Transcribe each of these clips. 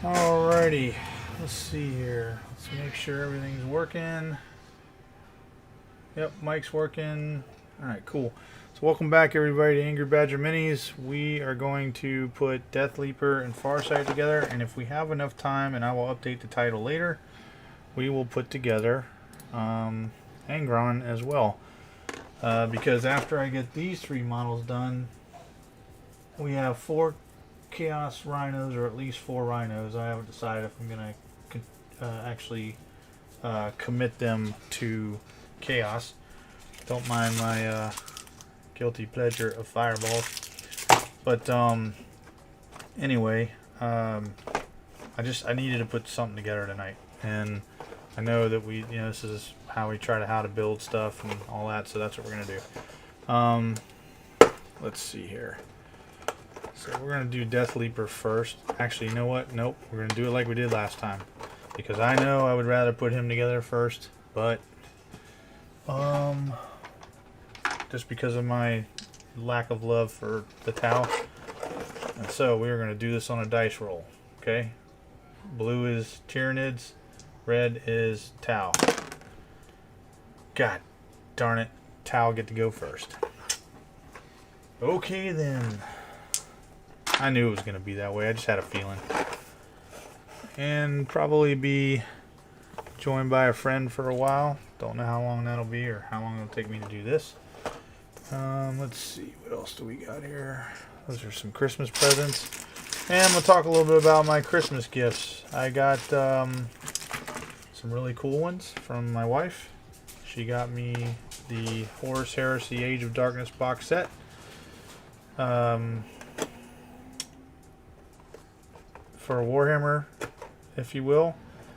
Alrighty, let's see here. Let's make sure everything's working. Yep, mic's working. Alright, cool. So welcome back everybody to Angry Badger Minis. We are going to put Death Leaper and Farsight together, and if we have enough time, and I will update the title later, we will put together Angron as well. Because after I get these three models done, we have 4 Chaos Rhinos, or at least 4 Rhinos. I haven't decided if I'm going to actually commit them to Chaos. Don't mind my guilty pleasure of fireballs. But anyway, I needed to put something together tonight, and I know that this is how we try to build stuff and all that, so that's what we're gonna do. Let's see here. So we're gonna do Death Leaper first. Actually, you know what? Nope. We're gonna do it like we did last time, because I know I would rather put him together first, but just because of my lack of love for the Tau. And so we're going to do this on a dice roll. Okay? Blue is Tyranids, red is Tau. God darn it. Tau get to go first. Okay then. I knew it was going to be that way. I just had a feeling. And probably be joined by a friend for a while. Don't know how long that'll be or how long it'll take me to do this. Let's see, what else do we got here? Those are some Christmas presents. And I'm going to talk a little bit about my Christmas gifts. I got some really cool ones from my wife. She got me the Horus Heresy Age of Darkness box set. For Warhammer, if you will.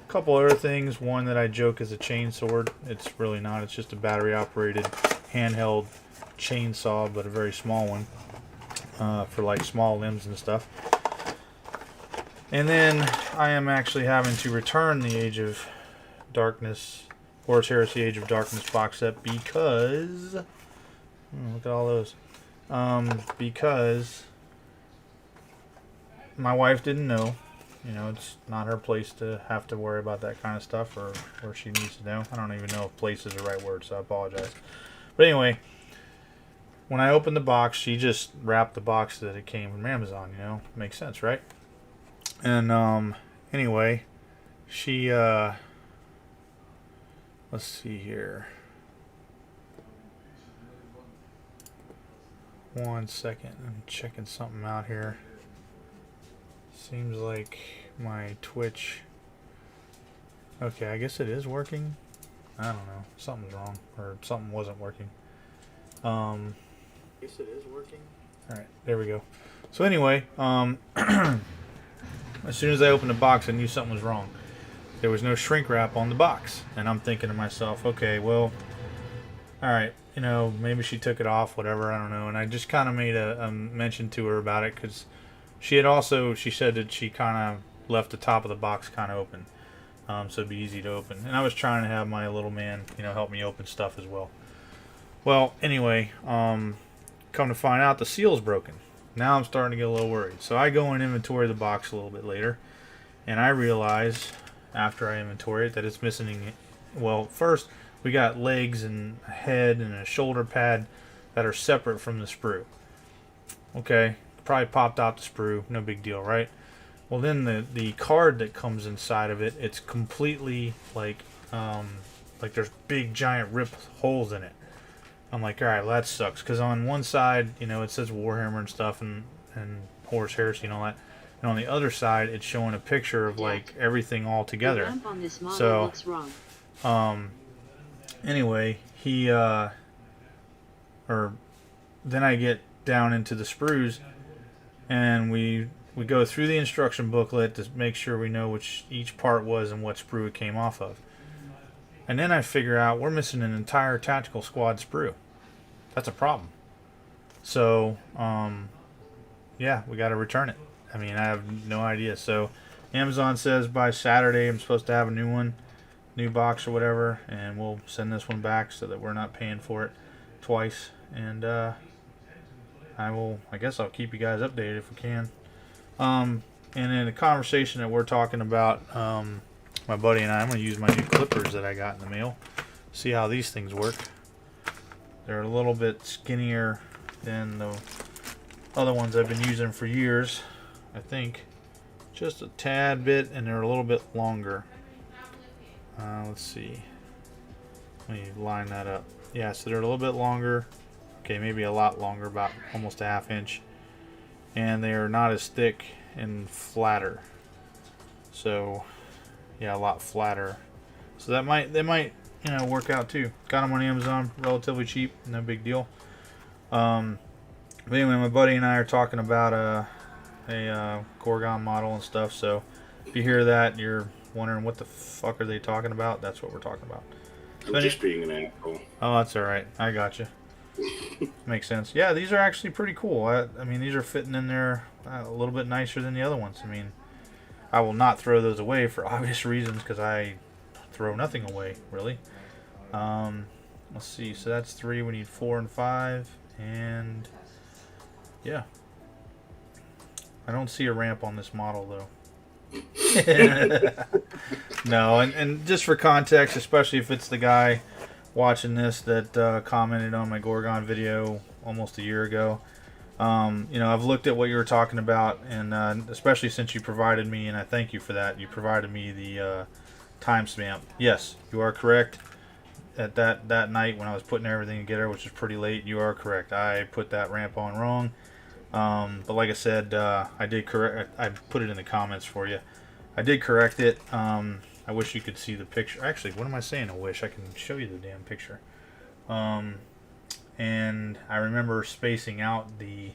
A couple other things. One that I joke is a chainsword. It's really not. It's just a battery operated handheld chainsaw, but a very small one for like small limbs and stuff. And then I am actually having to return the Age of Darkness, Horus Heresy Age of Darkness box set because look at all those. Because my wife didn't know. You know, it's not her place to have to worry about that kind of stuff, or she needs to know. I don't even know if place is the right word, so I apologize. But anyway, when I opened the box, she just wrapped the box that it came from Amazon, you know. Makes sense, right? And anyway, she let's see here. 1 second. I'm checking something out here. Seems like my Twitch. Okay, I guess it is working. I don't know. Something's wrong, or something wasn't working. I guess it is working. Alright, there we go. So anyway, as soon as I opened the box, I knew something was wrong. There was no shrink wrap on the box. And I'm thinking to myself, okay, well, alright, you know, maybe she took it off, whatever, I don't know. And I just kind of made a mention to her about it, because she said that she kind of left the top of the box kind of open. So it'd be easy to open. And I was trying to have my little man, you know, help me open stuff as well. Well, anyway, come to find out the seal's broken. Now I'm starting to get a little worried. So I go and inventory the box a little bit later. And I realize, after I inventory it, that it's missing. Well, first, we got legs and a head and a shoulder pad that are separate from the sprue. Okay. Probably popped out the sprue, no big deal, right? Well, then the card that comes inside of it, it's completely like there's big giant rip holes in it. I'm like, all right, well, that sucks, because on one side, you know, it says Warhammer and stuff and Horus Heresy and all that, and on the other side, it's showing a picture of like everything all together. The lamp on this model So looks wrong. Anyway, then I get down into the sprues. And we go through the instruction booklet to make sure we know which each part was and what sprue it came off of. And then I figure out we're missing an entire tactical squad sprue. That's a problem. So, yeah, we got to return it. I mean, I have no idea. So, Amazon says by Saturday I'm supposed to have a new box or whatever, and we'll send this one back so that we're not paying for it twice. And I guess I'll keep you guys updated if we can. and in the conversation that we're talking about, my buddy and I'm going to use my new clippers that I got in the mail. See how these things work. They're a little bit skinnier than the other ones I've been using for years, I think. Just a tad bit, and they're a little bit longer. Let's see. Let me line that up. Yeah, so they're a little bit longer. Okay, maybe a lot longer, about almost a ½ inch. And they're not as thick and flatter. So, yeah, a lot flatter. So they might, work out too. Got them on Amazon, relatively cheap, no big deal. But anyway, my buddy and I are talking about a Gorgon model and stuff. So if you hear that, you're wondering what the fuck are they talking about? That's what we're talking about. I'm just being an asshole. Oh, that's all right. I got you. Makes sense. Yeah, these are actually pretty cool. I mean, these are fitting in there a little bit nicer than the other ones. I mean, I will not throw those away for obvious reasons because I throw nothing away, really. Let's see. So that's 3. We need 4 and 5. And yeah. I don't see a ramp on this model, though. No, and just for context, especially if it's the guy watching this that commented on my Gorgon video almost a year ago. I've looked at what you were talking about, and especially since you provided me, and I thank you for that, you provided me the timestamp. Yes, you are correct. At that night when I was putting everything together, which was pretty late, you are correct. I put that ramp on wrong. But like I said, I did correct. I put it in the comments for you. I did correct it. I wish you could see the picture. Actually, what am I saying? I wish I can show you the damn picture. And I remember spacing out the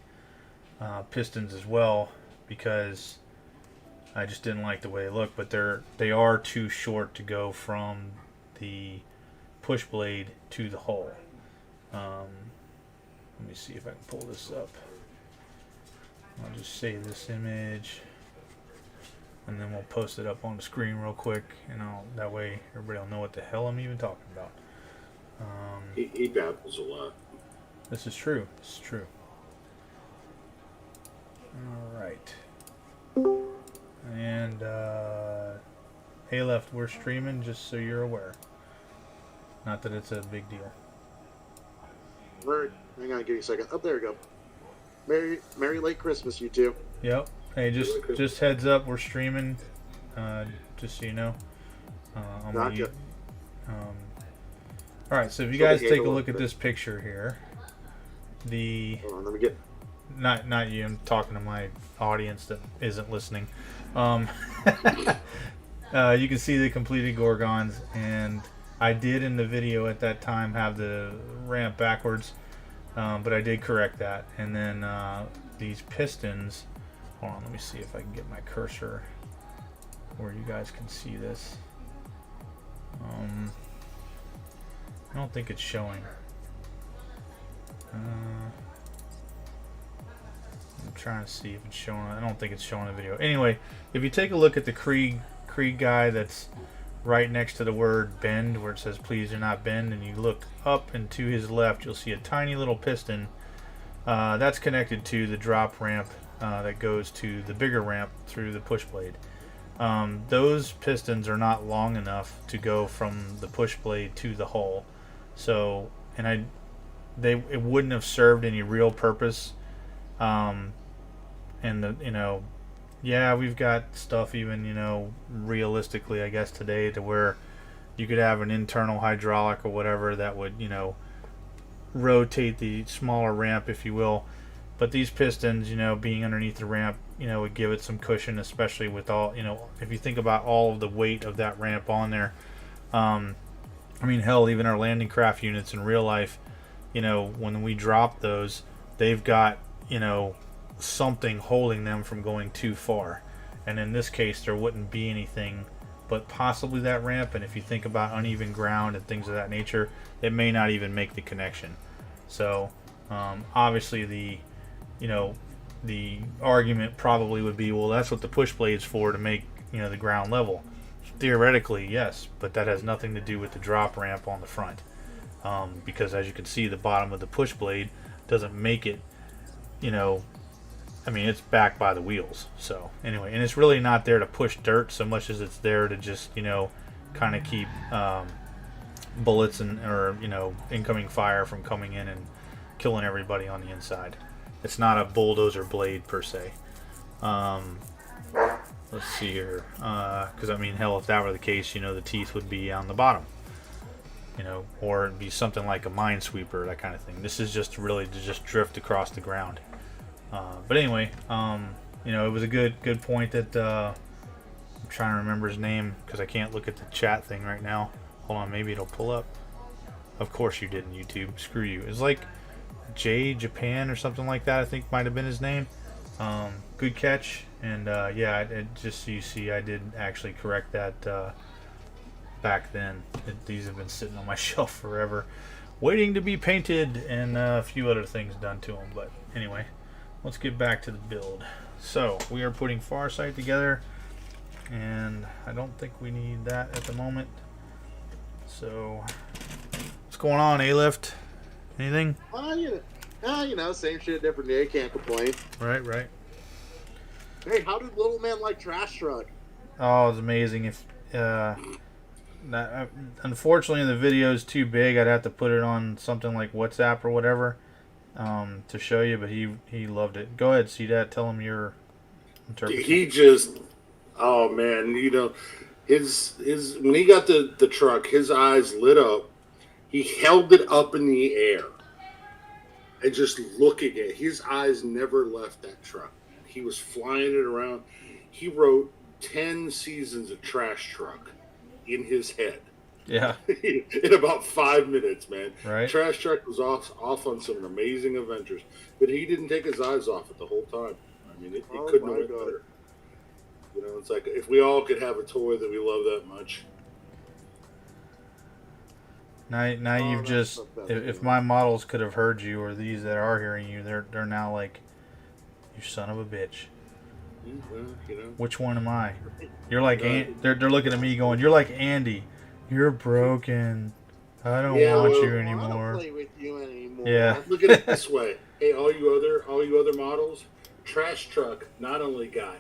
pistons as well because I just didn't like the way they look. But they are too short to go from the push blade to the hull. Let me see if I can pull this up. I'll just save this image, and then we'll post it up on the screen real quick, and that way everybody will know what the hell I'm even talking about. He babbles a lot. This is true. This is true. All right. And hey, left, we're streaming, just so you're aware. Not that it's a big deal. Alright, hang on, give me a second. Oh, there we go. Merry late Christmas, you two. Yep. Hey, just heads up, we're streaming. Just so you know. Gotcha. All right, so if you guys take a look at this picture here, Hold on, let me get. not you. I'm talking to my audience that isn't listening. You can see the completed Gorgons, and I did in the video at that time have the ramp backwards, but I did correct that. And then these pistons. Hold on, let me see if I can get my cursor where you guys can see this. I don't think it's showing. I'm trying to see if it's showing. I don't think it's showing the video. Anyway, if you take a look at the Krieg guy that's right next to the word bend, where it says please do not bend, and you look up and to his left, you'll see a tiny little piston that's connected to the drop ramp that goes to the bigger ramp through the push blade. Those pistons are not long enough to go from the push blade to the hull. So, and it wouldn't have served any real purpose. And yeah, we've got stuff even, realistically, I guess today, to where you could have an internal hydraulic or whatever that would, rotate the smaller ramp, if you will. But these pistons, being underneath the ramp, would give it some cushion, especially with all, if you think about all of the weight of that ramp on there. Hell, even our landing craft units in real life, when we drop those, they've got, something holding them from going too far. And in this case, there wouldn't be anything but possibly that ramp. And if you think about uneven ground and things of that nature, it may not even make the connection. So, obviously the argument probably would be, well, that's what the push blade's for, to make the ground level. Theoretically, yes, but that has nothing to do with the drop ramp on the front, because as you can see, the bottom of the push blade doesn't make it I mean, it's backed by the wheels. So anyway, and it's really not there to push dirt so much as it's there to just, you know, kind of keep bullets or you know, incoming fire from coming in and killing everybody on the inside. It's not a bulldozer blade per se. Let's see here, because I mean, hell, if that were the case, you know, the teeth would be on the bottom, you know, or it'd be something like a minesweeper, that kind of thing. This is just really to just drift across the ground. But anyway, you know, it was a good point that I'm trying to remember his name because I can't look at the chat thing right now. Hold on, maybe it'll pull up. Of course you didn't, YouTube. Screw you. It's like J Japan or something like that, I think might have been his name. Good catch. And yeah, it just so you see, I did actually correct that back then. These have been sitting on my shelf forever, waiting to be painted, and a few other things done to them. But anyway, let's get back to the build. So we are putting Farsight together, and I don't think we need that at the moment. So what's going on, A-Lift? Anything? You know, same shit, different day. Can't complain. Right. Hey, how did Little Man like Trash Truck? Oh, it's amazing. If unfortunately the video is too big, I'd have to put it on something like WhatsApp or whatever to show you. But he loved it. Go ahead, see that. Tell him your interpretation. He just, oh man, you know, his when he got the truck, his eyes lit up. He held it up in the air and just looking at it. His eyes never left that truck. He was flying it around. He wrote 10 seasons of Trash Truck in his head. Yeah. In about 5 minutes, man. Right. Trash Truck was off on some amazing adventures, but he didn't take his eyes off it the whole time. I mean, it couldn't have been better. You know, it's like if we all could have a toy that we love that much. Now you've just, if my models could have heard you, or these that are hearing you, they're now like, you son of a bitch. Well, you know. Which one am I? You're like, they're looking at me going, you're like Andy. You're broken. I don't want you anymore. I don't play with you anymore. Yeah. Look at it this way. Hey, all you other models, Trash Truck not only got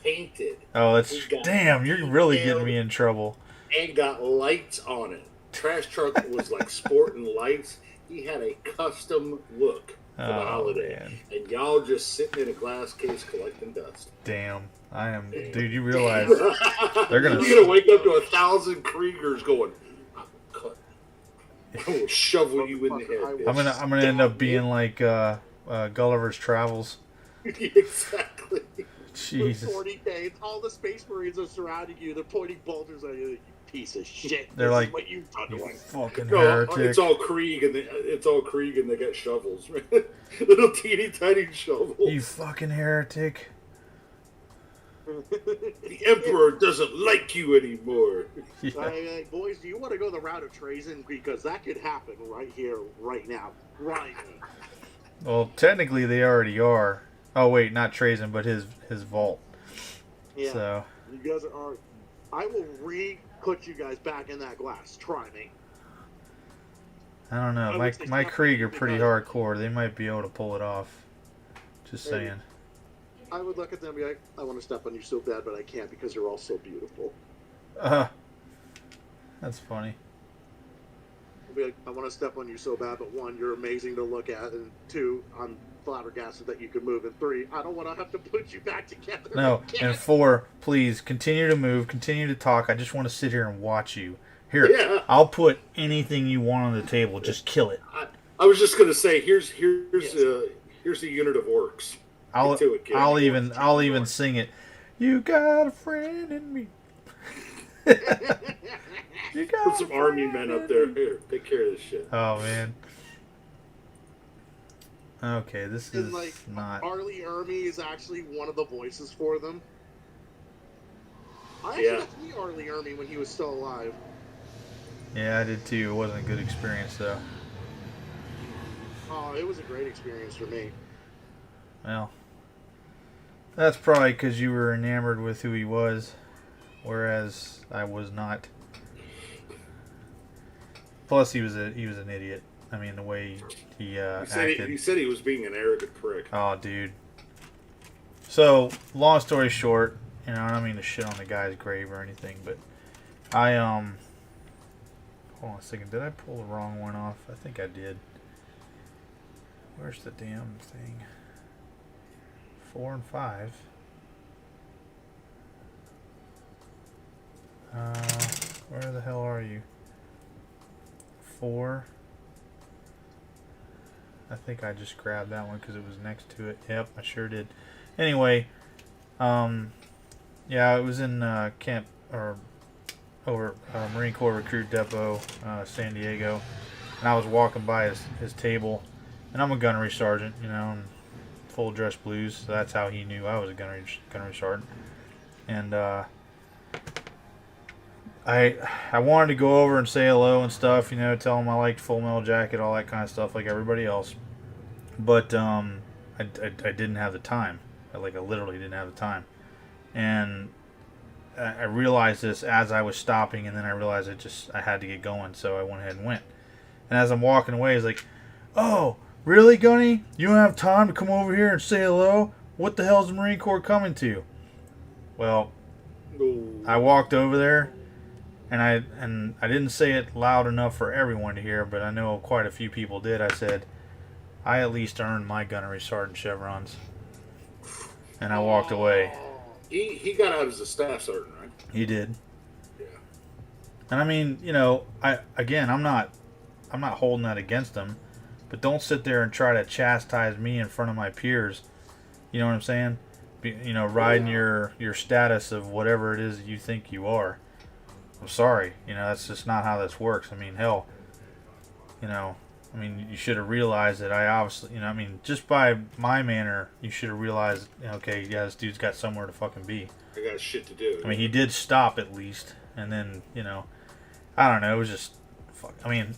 painted. Oh, that's damn. You're really getting me in trouble. And got lights on it. Trash Truck was like sporting lights. He had a custom look for the holiday, man. And y'all just sitting in a glass case collecting dust. Damn, I am, dude. You realize they're gonna? You're gonna wake up to 1,000 Kriegers going, I will shovel you in the head. I'm gonna end up being like Gulliver's Travels. Exactly. Jesus. 40k, all the Space Marines are surrounding you. They're pointing bolters at you. You piece of shit. They're like, what you've done to us. Fucking No, heretic. it's all Krieg, and they got shovels, man. Little teeny tiny shovels. You fucking heretic. The Emperor doesn't like you anymore. Yeah. Boys, do you want to go the route of treason? Because that could happen right here, right now. Right. Well, technically they already are. Oh wait, not treason, but his vault. Yeah. So you guys are. I will put you guys back in that glass. Try me. I don't know. My Krieg are pretty hardcore. They might be able to pull it off. Just saying. I would look at them and be like, I want to step on you so bad, but I can't because you're all so beautiful. That's funny. I'd be like, I want to step on you so bad, but one, you're amazing to look at, and two, I'm flabbergasted that you can move, and three, I don't want to have to put you back together. No, and four, please continue to move, continue to talk. I just want to sit here and watch you. Here, Yeah. I'll put anything you want on the table. Just kill it. I was just gonna say, here's a unit of orcs. I'll even sing it. You got a friend in me. You got Put some army men up there. Here, take care of this shit. Oh man. Okay, this is like, not. Arlie Ermy is actually one of the voices for them. I actually got to meet Arlie Ermy when he was still alive. Yeah, I did too. It wasn't a good experience though. Oh, it was a great experience for me. Well, that's probably because you were enamored with who he was, whereas I was not. Plus, he was an idiot. I mean, the way he acted. He said he was being an arrogant prick. Oh, dude. So, long story short, you know, I don't mean to shit on the guy's grave or anything, but I, hold on a second, did I pull the wrong one off? I think I did. Where's the damn thing? 4 and 5. Where the hell are you? 4. I think I just grabbed that one because it was next to it. Yep, I sure did. Anyway, yeah, it was in camp or over Marine Corps Recruit Depot, San Diego, and I was walking by his table, and I'm a gunnery sergeant, you know, and full dress blues, so that's how he knew I was a gunnery sergeant. And I wanted to go over and say hello and stuff, you know, tell him I liked Full Metal Jacket, all that kind of stuff, like everybody else. But I didn't have the time. I literally didn't have the time. And I realized this as I was stopping, and then I realized I had to get going, so I went ahead and went. And as I'm walking away, he's like, "Oh, really, Gunny? You don't have time to come over here and say hello? What the hell's the Marine Corps coming to?" Well, I walked over there, and I didn't say it loud enough for everyone to hear, but I know quite a few people did. I said, "I at least earned my gunnery sergeant chevrons," and I walked away. He got out as a staff sergeant, right? He did. Yeah. And I mean, you know, I'm not holding that against him, but don't sit there and try to chastise me in front of my peers. You know what I'm saying? You know, riding your status of whatever it is that you think you are. I'm sorry, you know, that's just not how this works. I mean, hell, you know, I mean, you should have realized that I obviously, you know, I mean, just by my manner, you should have realized, okay, yeah, this dude's got somewhere to fucking be. I got shit to do. I mean, he did stop at least, and then, you know, I don't know, it was just, fuck, I mean,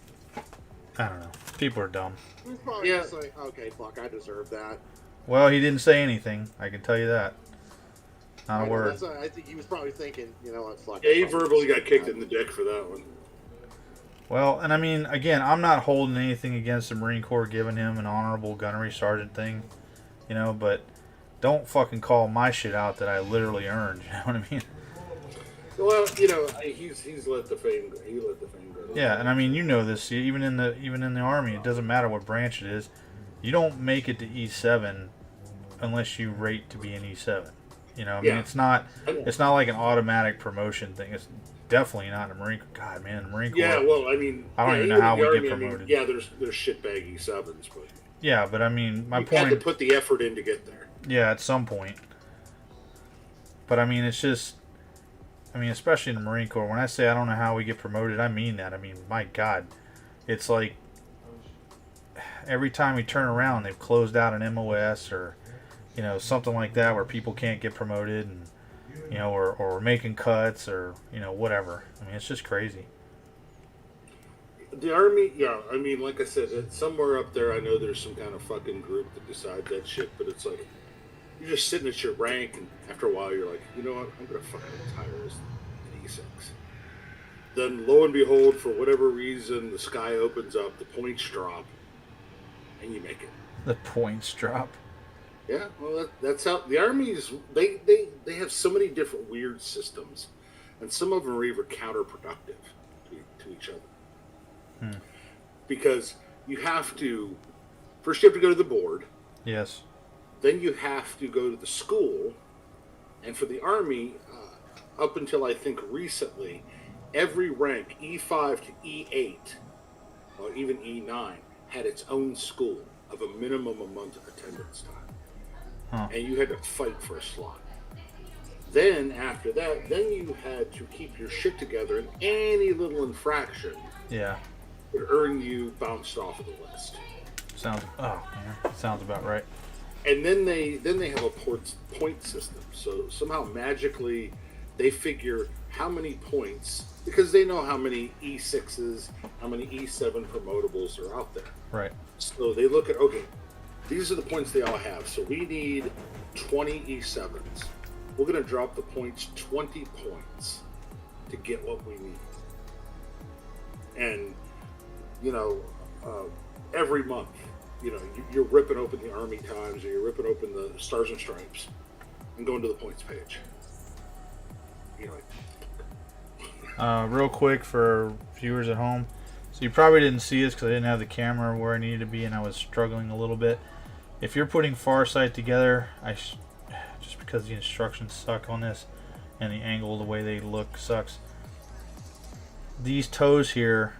I don't know. People are dumb. He was probably just like, okay, fuck, I deserve that. Well, he didn't say anything, I can tell you that. Not a word. I think he was probably thinking, you know what, fuck. Yeah, he verbally got kicked in the dick for that one. Well, and I mean, again, I'm not holding anything against the Marine Corps giving him an honorable gunnery sergeant thing, you know, but don't fucking call my shit out that I literally earned, you know what I mean? Well, you know, he's let the fame go. He let the fame go. Yeah, and I mean, you know this, even in the Army, it doesn't matter what branch it is. You don't make it to E7 unless you rate to be an E7. You know, I mean, it's not like an automatic promotion thing. It's definitely not in the Marine Corps. God, man, the Marine Corps. Yeah, well, I mean, I don't even know how we get promoted. I mean, there's shitbag E7s, but yeah, but I mean, my you point. had to put the effort in to get there. Yeah, at some point. But I mean, it's just, I mean, especially in the Marine Corps. When I say I don't know how we get promoted, I mean that. I mean, my God, it's like every time we turn around, they've closed out an MOS or, you know, something like that where people can't get promoted, and you know, or we're making cuts, or you know, whatever. I mean, it's just crazy. The Army, yeah, I mean, like I said, it's somewhere up there, I know there's some kind of fucking group that decides that shit, but it's like, you're just sitting at your rank, and after a while, you're like, you know what, I'm gonna fucking retire as an E6. Then, lo and behold, for whatever reason, the sky opens up, the points drop, and you make it. The points drop. Yeah, well, that's how the Army's. They have so many different weird systems, and some of them are even counterproductive to each other. Because you have to first you have to go to the board. Yes. Then you have to go to the school, and for the Army, up until I think recently, every rank E5 to E8, or even E9, had its own school of a minimum a month attendance time. And you had to fight for a slot. Then, after that, then you had to keep your shit together, and any little infraction would earn you bounced off of the list. Sounds about right. And then they have a point system. So somehow magically they figure how many points, because they know how many E6s, how many E7 promotables are out there. Right. So they look at, okay, these are the points they all have. So we need 20 E7s. We're going to drop the points 20 points to get what we need. And, you know, every month, you know, you're ripping open the Army Times, or you're ripping open the Stars and Stripes, I'm going to the points page. You're like, Real quick for viewers at home. So you probably didn't see this because I didn't have the camera where I needed to be and I was struggling a little bit. If you're putting Farsight together, just because the instructions suck on this and the angle, the way they look sucks. These toes here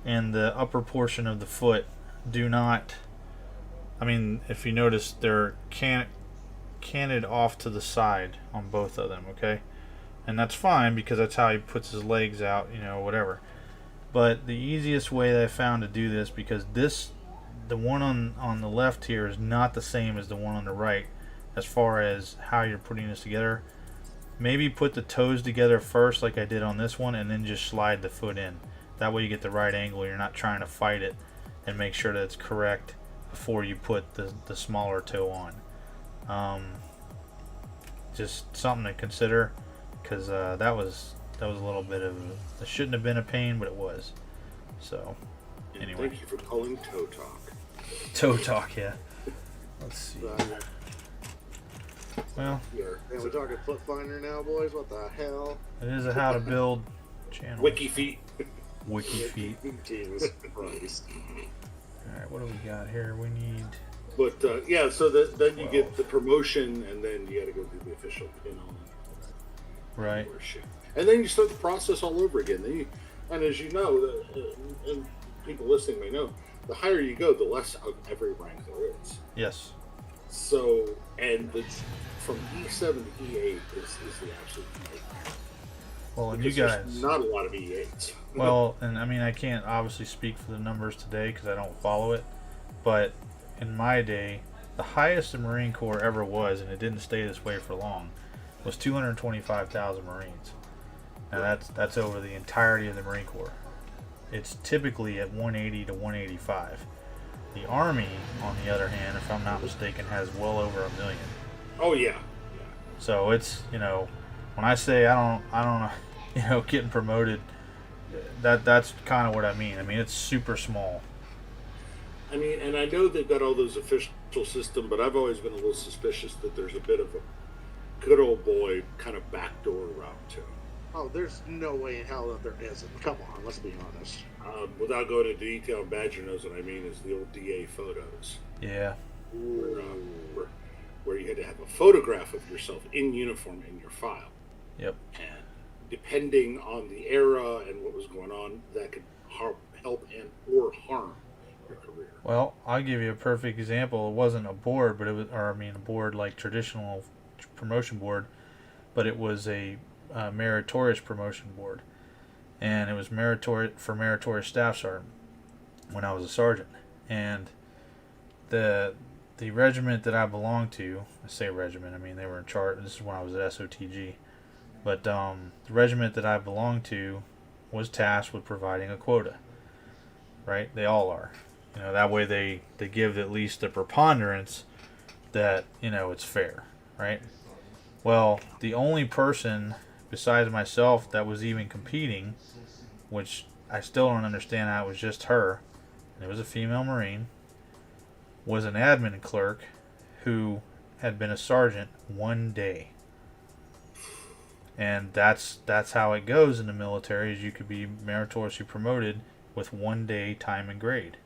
and the upper portion of the foot do not, I mean, if you notice, they're canted off to the side on both of them, okay? And that's fine because that's how he puts his legs out, you know, whatever. But the easiest way that I found to do this, because the one on the left here is not the same as the one on the right as far as how you're putting this together. Maybe put the toes together first like I did on this one and then just slide the foot in. That way you get the right angle. You're not trying to fight it and make sure that it's correct before you put the smaller toe on. Just something to consider, because that was a little bit of it shouldn't have been a pain, but it was. So anyway, thank you for calling Toe Talk. toe talk, yeah. Let's see. Well, And we're talking foot finder now, boys. What the hell? it is a how to build channel. Wiki feet. Wiki feet. Jesus Christ. Alright, what do we got here? We need. But yeah, so then you get the promotion, and then you got to go do the official pin on it. Right. And then you start the process all over again. Then and as you know, and people listening may know, the higher you go, the less of every rank there is. Yes. So, and from E7 to E8 is the absolute nightmare. Well, and Because you guys. there's not a lot of E8s. Well, and I mean, I can't obviously speak for the numbers today because I don't follow it, but in my day, the highest the Marine Corps ever was, and it didn't stay this way for long, was 225,000 Marines. Now that's over the entirety of the Marine Corps. It's typically at 180 to 185. The Army, on the other hand, if I'm not mistaken, has well over 1 million. Oh yeah. So it's, you know, when I say I don't know, you know, getting promoted, that's kind of what I mean. I mean, it's super small. I mean, and I know they've got all those official system, but I've always been a little suspicious that there's a bit of a good old boy kind of backdoor route to it. Oh, there's no way in hell that there isn't. Come on, let's be honest. Without going into detail, Badger knows what I mean, is the old DA photos. Yeah. Where you had to have a photograph of yourself in uniform in your file. Yep. And depending on the era and what was going on, that could help and or harm your career. Well, I'll give you a perfect example. It wasn't a board, but it was, or I mean, a board like traditional promotion board, but it was a meritorious promotion board, and it was meritorious staff sergeant when I was a sergeant. And the regiment that I belonged to, I say regiment, I mean they were in charge. This is when I was at SOTG, but the regiment that I belonged to was tasked with providing a quota. Right? They all are. You know, that way they give at least the preponderance that, you know, it's fair, right? Well, the only person besides myself that was even competing, which I still don't understand how it was just her, and it was a female Marine, was an admin clerk who had been a sergeant 1 day. And that's how it goes in the military, is you could be meritoriously promoted with 1 day time and grade.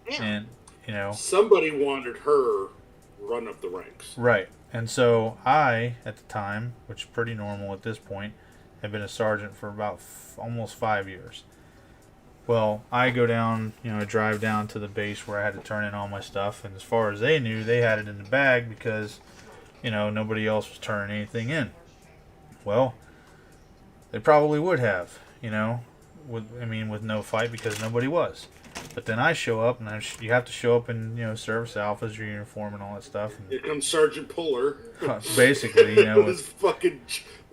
Yeah. And, you know, Somebody wanted her run up the ranks. right. And so I, at the time, which is pretty normal at this point, had been a sergeant for about almost 5 years. Well, I go down, you know, I drive down to the base where I had to turn in all my stuff, and as far as they knew, they had it in the bag because, you know, nobody else was turning anything in. Well, they probably would have, you know, with no fight, because nobody was. But then I show up, and you have to show up in, you know, service alphas, your uniform, and all that stuff. And Here comes Sergeant Puller. basically, you know, with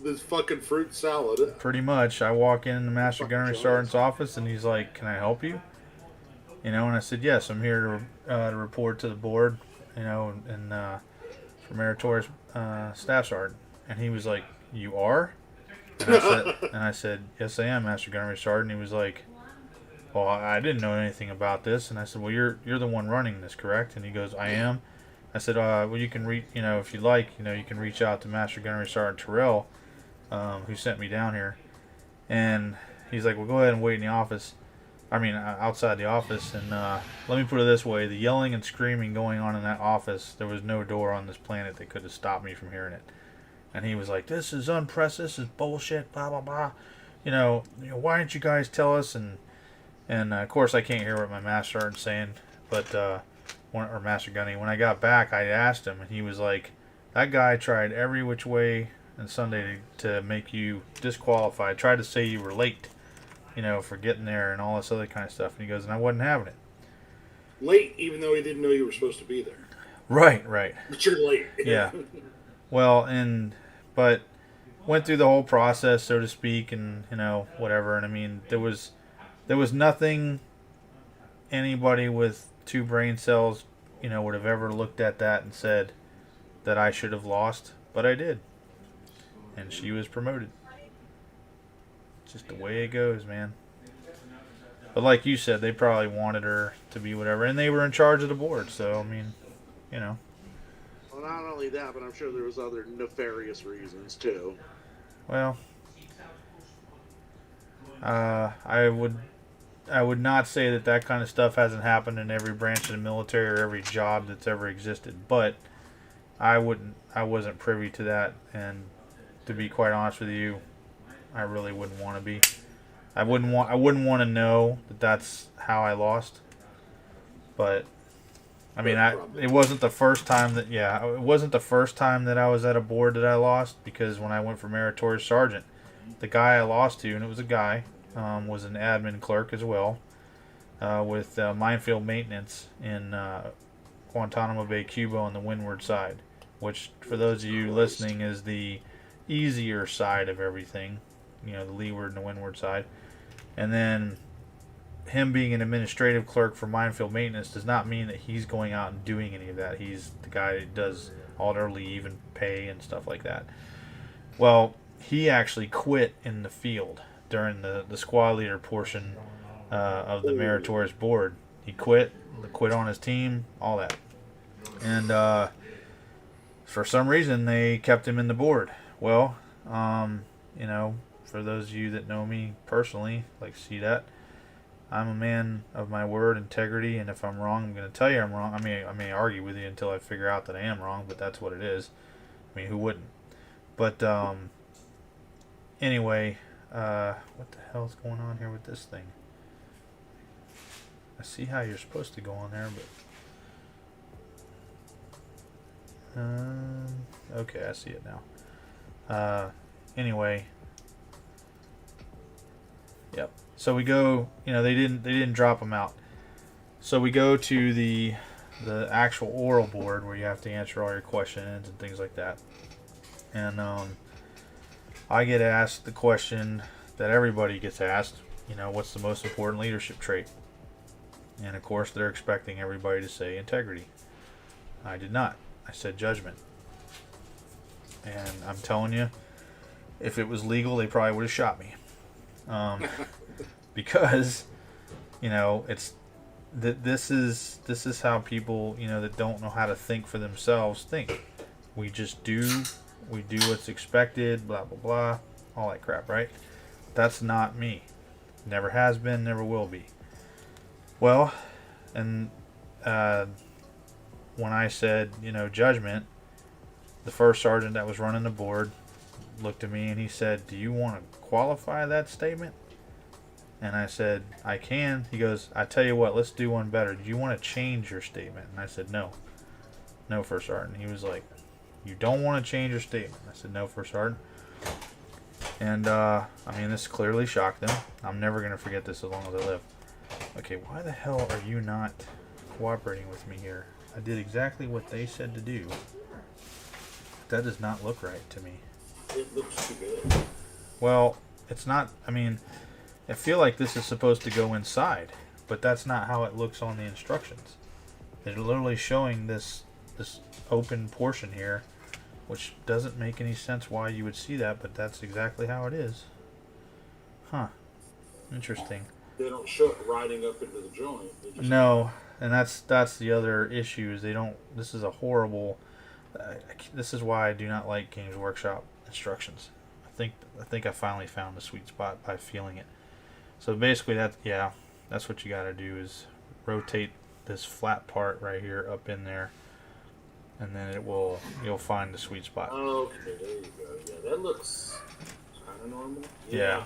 his fucking fruit salad. pretty much, I walk in the Master Gunnery Sergeant's office, and he's like, "Can I help you?" You know, and I said, "Yes, I'm here to report to the board, you know, and for meritorious staff sergeant." And he was like, "You are?" And I said, "Yes, I am, Master Gunnery Sergeant." He was like, "Well, I didn't know anything about this." And I said, "Well, you're the one running this, correct?" And he goes, "I am." I said, well, you can if you like, you can reach out to Master Gunnery Sergeant Terrell, who sent me down here. And he's like, well, go ahead and wait in the office. I mean, outside the office. And let me put it this way. The yelling and screaming going on in that office, there was no door on this planet that could have stopped me from hearing it. And he was like, this is unprecedented. This is bullshit, blah, blah, blah. Why didn't you guys tell us? And of course, I can't hear what my master sergeant's saying. But, or Master Gunny, when I got back, I asked him, and he was like, that guy tried every which way on Sunday to make you disqualified. Tried to say you were late, for getting there and all this other kind of stuff. And he goes, and I wasn't having it. Late, even though he didn't know you were supposed to be there. Right. But you're late. Yeah. Well, but went through the whole process, so to speak, and, whatever. And I mean, there was nothing anybody with 2 brain cells, would have ever looked at that and said that I should have lost, but I did. And she was promoted. Just the way it goes, man. But like you said, they probably wanted her to be whatever, and they were in charge of the board, so I mean, Well, not only that, but I'm sure there was other nefarious reasons too. Well, I would not say that kind of stuff hasn't happened in every branch of the military or every job that's ever existed, but I wasn't privy to that, and to be quite honest with you, I really wouldn't want to be. I wouldn't want to know that that's how I lost. But I mean, it wasn't the first time that I was at a board that I lost, because when I went for meritorious sergeant, the guy I lost to, and it was a guy, was an admin clerk as well, with minefield maintenance in Guantanamo Bay, Cuba, on the windward side, which, for those of you listening, is the easier side of everything, the leeward and the windward side. And then him being an administrative clerk for minefield maintenance does not mean that he's going out and doing any of that. He's the guy that does all their leave and pay and stuff like that. Well, he actually quit in the field during the squad leader portion of the meritorious board. He quit on his team, all that. And for some reason, they kept him in the board. Well, for those of you that know me personally, like see that, I'm a man of my word, integrity, and if I'm wrong, I'm going to tell you I'm wrong. I may argue with you until I figure out that I am wrong, but that's what it is. I mean, who wouldn't? But anyway, what the hell is going on here with this thing? I see how you're supposed to go on there, but okay, I see it now. Anyway, yep. So we go. They didn't drop them out. So we go to the actual oral board where you have to answer all your questions and things like that. And I get asked the question that everybody gets asked. What's the most important leadership trait? And of course, they're expecting everybody to say integrity. I did not. I said judgment. And I'm telling you, if it was legal, they probably would have shot me. Because, it's this is how people, that don't know how to think for themselves think. We just do what's expected, blah blah blah, all that crap, right? That's not me. Never has been, never will be. Well, and when I said, judgment, the first sergeant that was running the board looked at me and he said, "Do you want to qualify that statement?" And I said, "I can." He goes, "I tell you what, let's do one better. Do you want to change your statement?" And I said, "No. No, First Sergeant." He was like, "You don't want to change your statement?" I said, "No, First Sergeant." And, this clearly shocked them. I'm never going to forget this as long as I live. Okay, why the hell are you not cooperating with me here? I did exactly what they said to do. That does not look right to me. It looks too good. Well, it's not. I feel like this is supposed to go inside, but that's not how it looks on the instructions. They're literally showing this open portion here, which doesn't make any sense why you would see that, but that's exactly how it is. Huh. Interesting. They don't show it riding up into the joint. No, and that's the other issue is they don't. This is a horrible. This is why I do not like Games Workshop instructions. I think I finally found the sweet spot by feeling it. So basically, that's what you got to do is rotate this flat part right here up in there, and then you'll find the sweet spot. Okay, there you go. Yeah, that looks kind of normal. Yeah.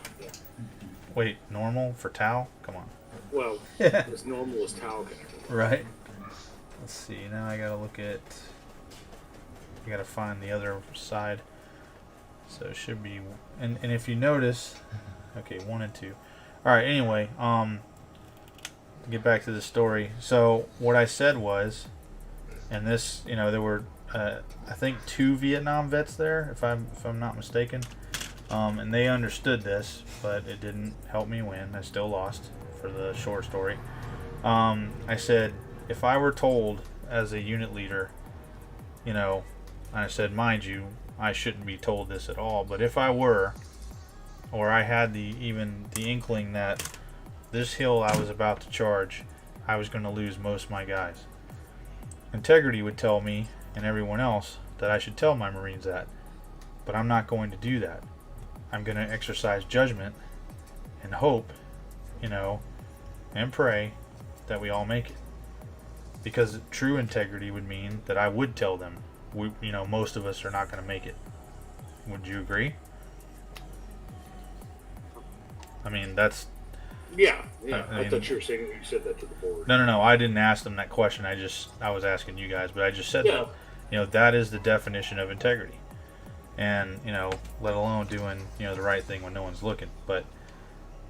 Wait, normal for towel? Come on. Well, as normal as towel can. Right. Let's see. Now I gotta look at. I gotta find the other side. So it should be, and if you notice, okay, 1 and 2. All right. Anyway, get back to the story. So what I said was, and this, there were, I think 2 Vietnam vets there, if I'm not mistaken, and they understood this, but it didn't help me win. I still lost for the short story. I said, if I were told as a unit leader, I said, mind you, I shouldn't be told this at all, but if I were, or I had even the inkling that this hill I was about to charge, I was going to lose most of my guys. Integrity would tell me and everyone else that I should tell my Marines that, but I'm not going to do that. I'm going to exercise judgment and hope, and pray that we all make it. Because true integrity would mean that I would tell them, most of us are not going to make it. Would you agree? I mean, that's... Yeah. I I thought you were saying you said that to the board. No. I didn't ask them that question. I was asking you guys, but I just said that. That is the definition of integrity. And, let alone doing, the right thing when no one's looking. But,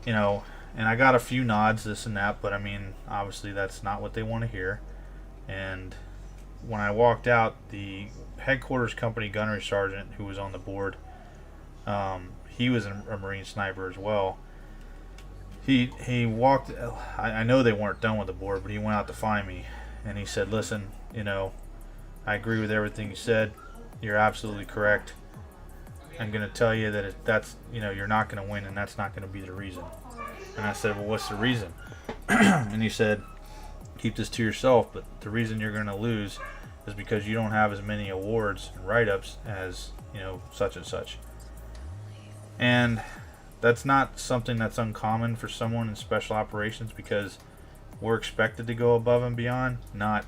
and I got a few nods, this and that, but I mean, obviously that's not what they want to hear. And when I walked out, the headquarters company gunnery sergeant who was on the board, he was a Marine sniper as well. He walked, I know they weren't done with the board, but he went out to find me, and he said, listen, I agree with everything you said. You're absolutely correct. I'm going to tell you that that's you're not going to win, and that's not going to be the reason. And I said, well, what's the reason? And he said, keep this to yourself, but the reason you're going to lose is because you don't have as many awards and write-ups as, such and such. And that's not something that's uncommon for someone in special operations, because we're expected to go above and beyond, not,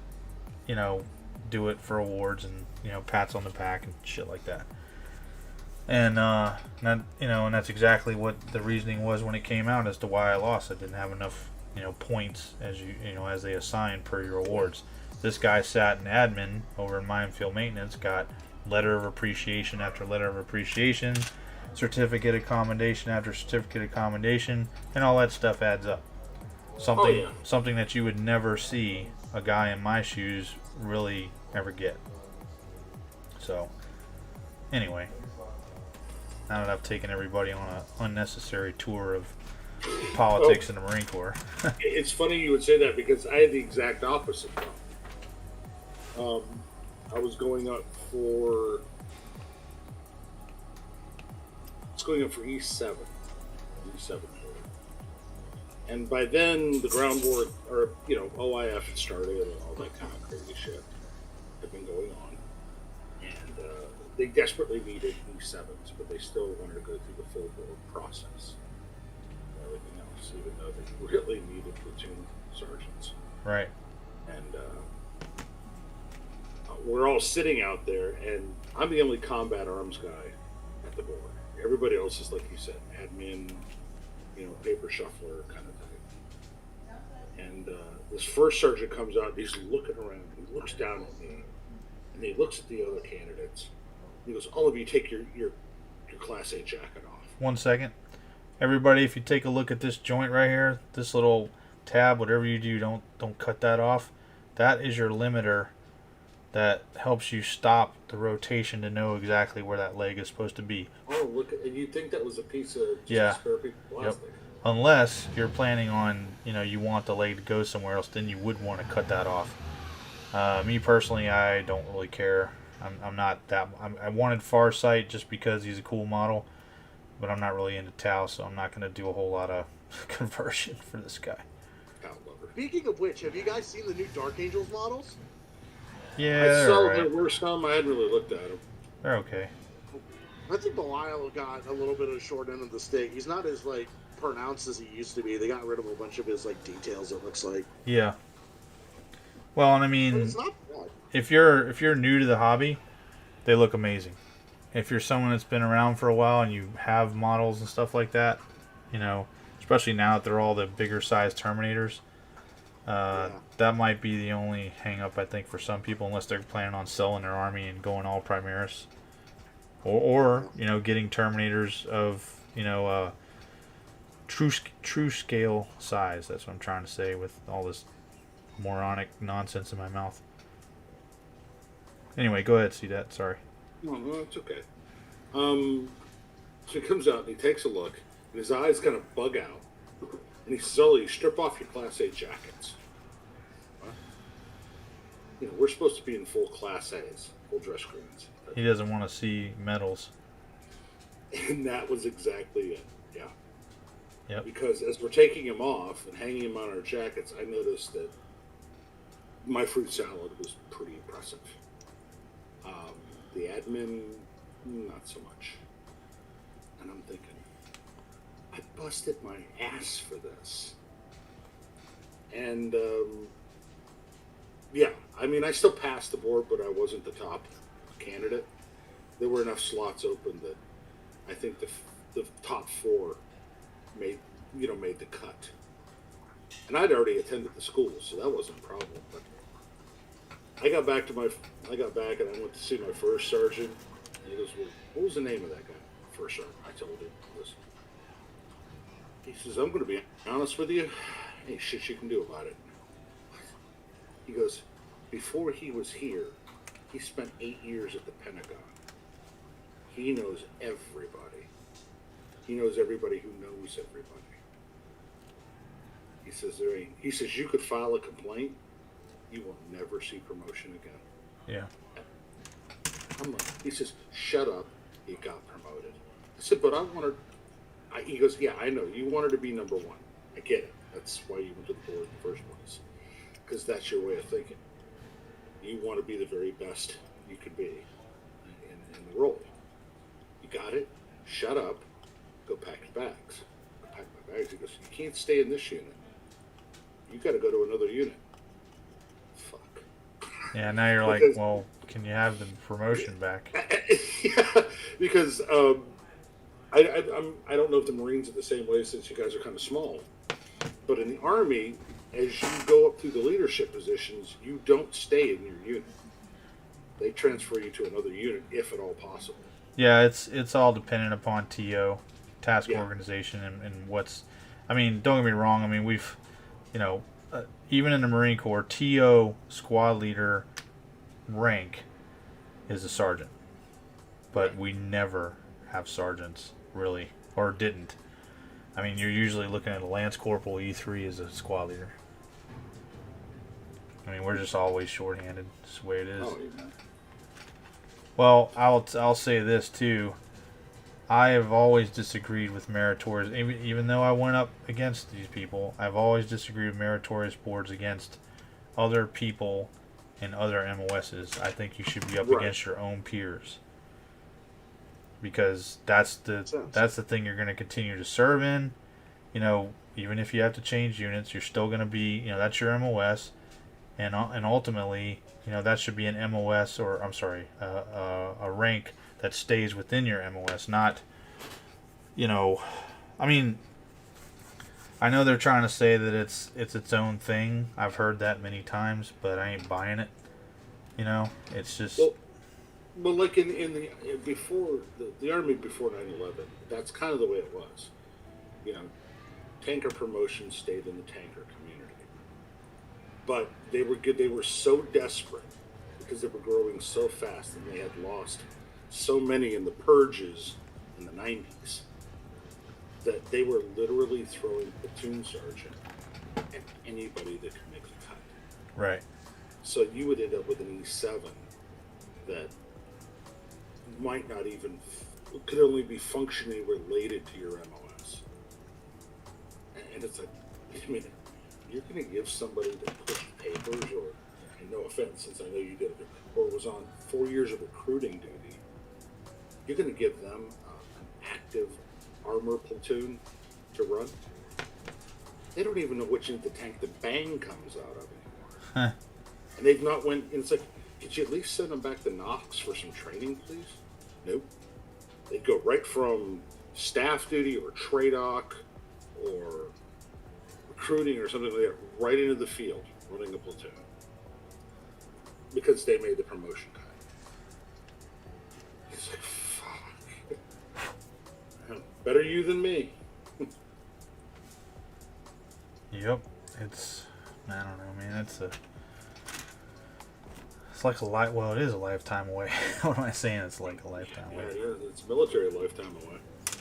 do it for awards and, pats on the back and shit like that. And and that's exactly what the reasoning was when it came out as to why I lost. I didn't have enough, points as they assign per your awards. This guy sat in admin over in minefield maintenance, got letter of appreciation after letter of appreciation, certificate of commendation after certificate of commendation, and all that stuff adds up. Something that you would never see a guy in my shoes really ever get. So, anyway, now that I've taken everybody on an unnecessary tour of politics in the Marine Corps. It's funny you would say that, because I had the exact opposite problem. I was going up for E7. And by then, the ground war, or, OIF had started and all that kind of crazy shit had been going on. And they desperately needed E7s, but they still wanted to go through the full board process. Everything else, even though they really needed platoon sergeants. Right. And we're all sitting out there, and I'm the only combat arms guy at the board. Everybody else is, like you said, admin, paper shuffler kind of thing. And this first sergeant comes out, and he's looking around, he looks down at me, and he looks at the other candidates. He goes, all of you take your Class A jacket off. 1 second. Everybody, if you take a look at this joint right here, this little tab, whatever you do, don't cut that off. That is your limiter that helps you stop the rotation to know exactly where that leg is supposed to be. Oh, look! And you think that was a piece of spare piece of plastic? Yep. Unless you're planning on, you want the leg to go somewhere else, then you would want to cut that off. Me personally, I don't really care. I'm not that. I wanted Farsight just because he's a cool model, but I'm not really into Tau, so I'm not going to do a whole lot of conversion for this guy. pound lover. Speaking of which, have you guys seen the new Dark Angels models? Yeah, I they're saw alright. there were some. I hadn't really looked at them. They're okay. I think Belial got a little bit of the short end of the stick. He's not as like pronounced as he used to be. They got rid of a bunch of his like details. It looks like. Yeah. Well, and I But mean, it's not bad. if you're new to the hobby, they look amazing. If you're someone that's been around for a while and you have models and stuff like that, you know, especially now that they're all the bigger size Terminators, that might be the only hang up I think for some people, unless they're planning on selling their army and going all Primaris, or you know, getting Terminators of, you know, true scale size. That's what I'm trying to say with all this moronic nonsense in my mouth. Anyway, go ahead, see that. Sorry. No, it's okay. So he comes out and he takes a look, and his eyes kind of bug out, and he says, "Oh, you strip off your Class A jackets." Huh? You know, we're supposed to be in full Class A's, full dress greens. He doesn't want to see medals. And that was exactly it. Yeah. Yep. Because as we're taking him off and hanging him on our jackets, I noticed that my fruit salad was pretty impressive. The admin, not so much. And I'm thinking, I busted my ass for this. And, yeah, I mean, I still passed the board, but I wasn't the top candidate. There were enough slots open that I think the top 4 made the cut. And I'd already attended the school, so that wasn't a problem. But I got back and I went to see my first sergeant. And he goes, "Well, what was the name of that guy?" First sergeant. I told him. He says, "I'm going to be honest with you. Ain't shit you can do about it." He goes, "Before he was here, he spent 8 years at the Pentagon. He knows everybody. He knows everybody who knows everybody." He says, He says, "You could file a complaint. You will never see promotion again." Yeah. I'm like, he says, "Shut up. You got promoted." I said, "But I wanted." He goes, "Yeah, I know. You wanted to be number 1. I get it. That's why you went to the board in the first place. Because that's your way of thinking. You want to be the very best you could be in the role. You got it. Shut up. Go pack your bags." I packed my bags. He goes, "You can't stay in this unit. You got to go to another unit." Fuck. Yeah, now you're like, well, can you have the promotion back? Yeah, because I don't know if the Marines are the same way, since you guys are kind of small. But in the Army, as you go up through the leadership positions, you don't stay in your unit. They transfer you to another unit, if at all possible. Yeah, it's all dependent upon TO, task organization, and what's. I mean, don't get me wrong. I mean, we've, you know, even in the Marine Corps, TO squad leader rank is a sergeant, but we never have sergeants really, or didn't. I mean, you're usually looking at a Lance Corporal. E3 as a squad leader. I mean, we're just always shorthanded. That's the way it is. Oh, yeah. Well, I'll say this too. I have always disagreed with meritorious, even though I went up against these people. I've always disagreed with meritorious boards against other people and other MOSs. I think you should be up against your own peers, because that's the thing you're going to continue to serve in. You know, even if you have to change units, you're still going to be, you know, that's your MOS, and ultimately, you know, that should be an MOS, or I'm sorry, a rank that stays within your MOS, not, you know, I mean, I know they're trying to say that it's its own thing. I've heard that many times, but I ain't buying it. You know, it's just. Well, like in the before the Army before 9/11, that's kind of the way it was. You know, tanker promotion stayed in the tanker community, but they were good. They were so desperate because they were growing so fast, and they had lost so many in the purges in the 90s that they were literally throwing platoon sergeant at anybody that could make the cut. Right. So you would end up with an E7 that might not even, could only be functionally related to your MOS. And it's like, I mean, you're going to give somebody that pushed papers, or, and no offense, since I know you did it, or was on 4 years of recruiting duty, you're going to give them an active armor platoon to run? They don't even know which end of the tank the bang comes out of anymore. Huh. And they've not went, and it's like, could you at least send them back to Knox for some training, please? Nope. They go right from staff duty or TRADOC or recruiting or something like that, right into the field, running a platoon. Because they made the promotion cut. It's like, fuck. Better you than me. Yep. It's, I don't know, man. It's like a well, it is a lifetime away. What am I saying? It's like a lifetime away. Yeah, it's military lifetime away.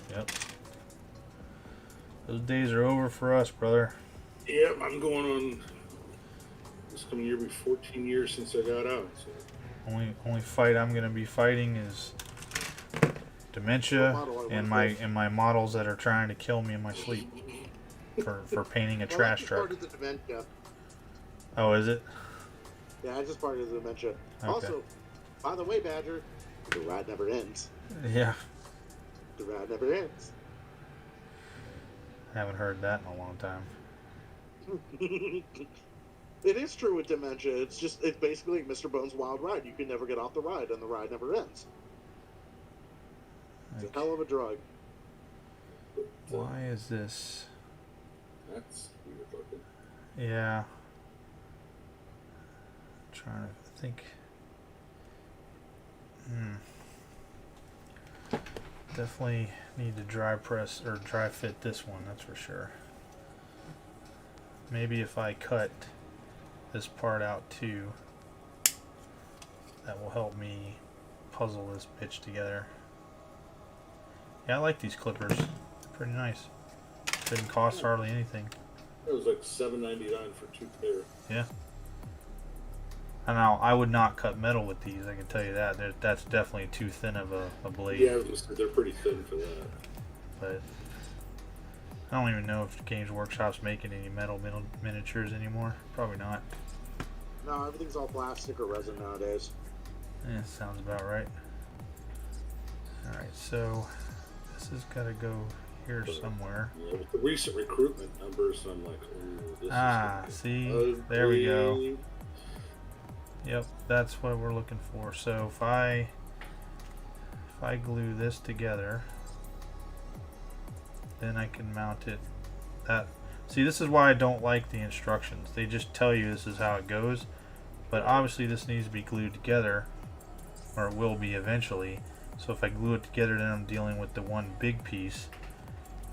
Yep. Those days are over for us, brother. Yep, I'm going on. This coming year will be 14 years since I got out. So. Only fight I'm gonna be fighting is dementia and my models that are trying to kill me in my sleep for painting a trash truck. The dementia. Oh, is it? Yeah, I just part of the dementia. Okay. Also, by the way, Badger, the ride never ends. Yeah. The ride never ends. Haven't heard that in a long time. It is true with dementia. It's basically like Mr. Bones' Wild Ride. You can never get off the ride, and the ride never ends. It's a hell of a drug. Why is this? That's weird looking. Yeah. Trying to think. Definitely need to dry press or dry fit this one, that's for sure. Maybe if I cut this part out too, that will help me puzzle this bitch together. Yeah, I like these clippers. They're pretty nice. Didn't cost hardly anything. It was like $7.99 for 2 pair. Yeah. And now I would not cut metal with these. I can tell you that. That's definitely too thin of a blade. Yeah, they're pretty thin for that. But I don't even know if Games Workshop's making any metal miniatures anymore. Probably not. No, everything's all plastic or resin nowadays. Yeah, sounds about right. All right, so this has got to go here somewhere. Yeah, with the recent recruitment numbers, I'm like, oh, this is see, ugly. there we go. Yep, that's what we're looking for. So if I glue this together, then I can mount it. See, this is why I don't like the instructions. They just tell you this is how it goes, but obviously this needs to be glued together, or it will be eventually. So if I glue it together, then I'm dealing with the one big piece,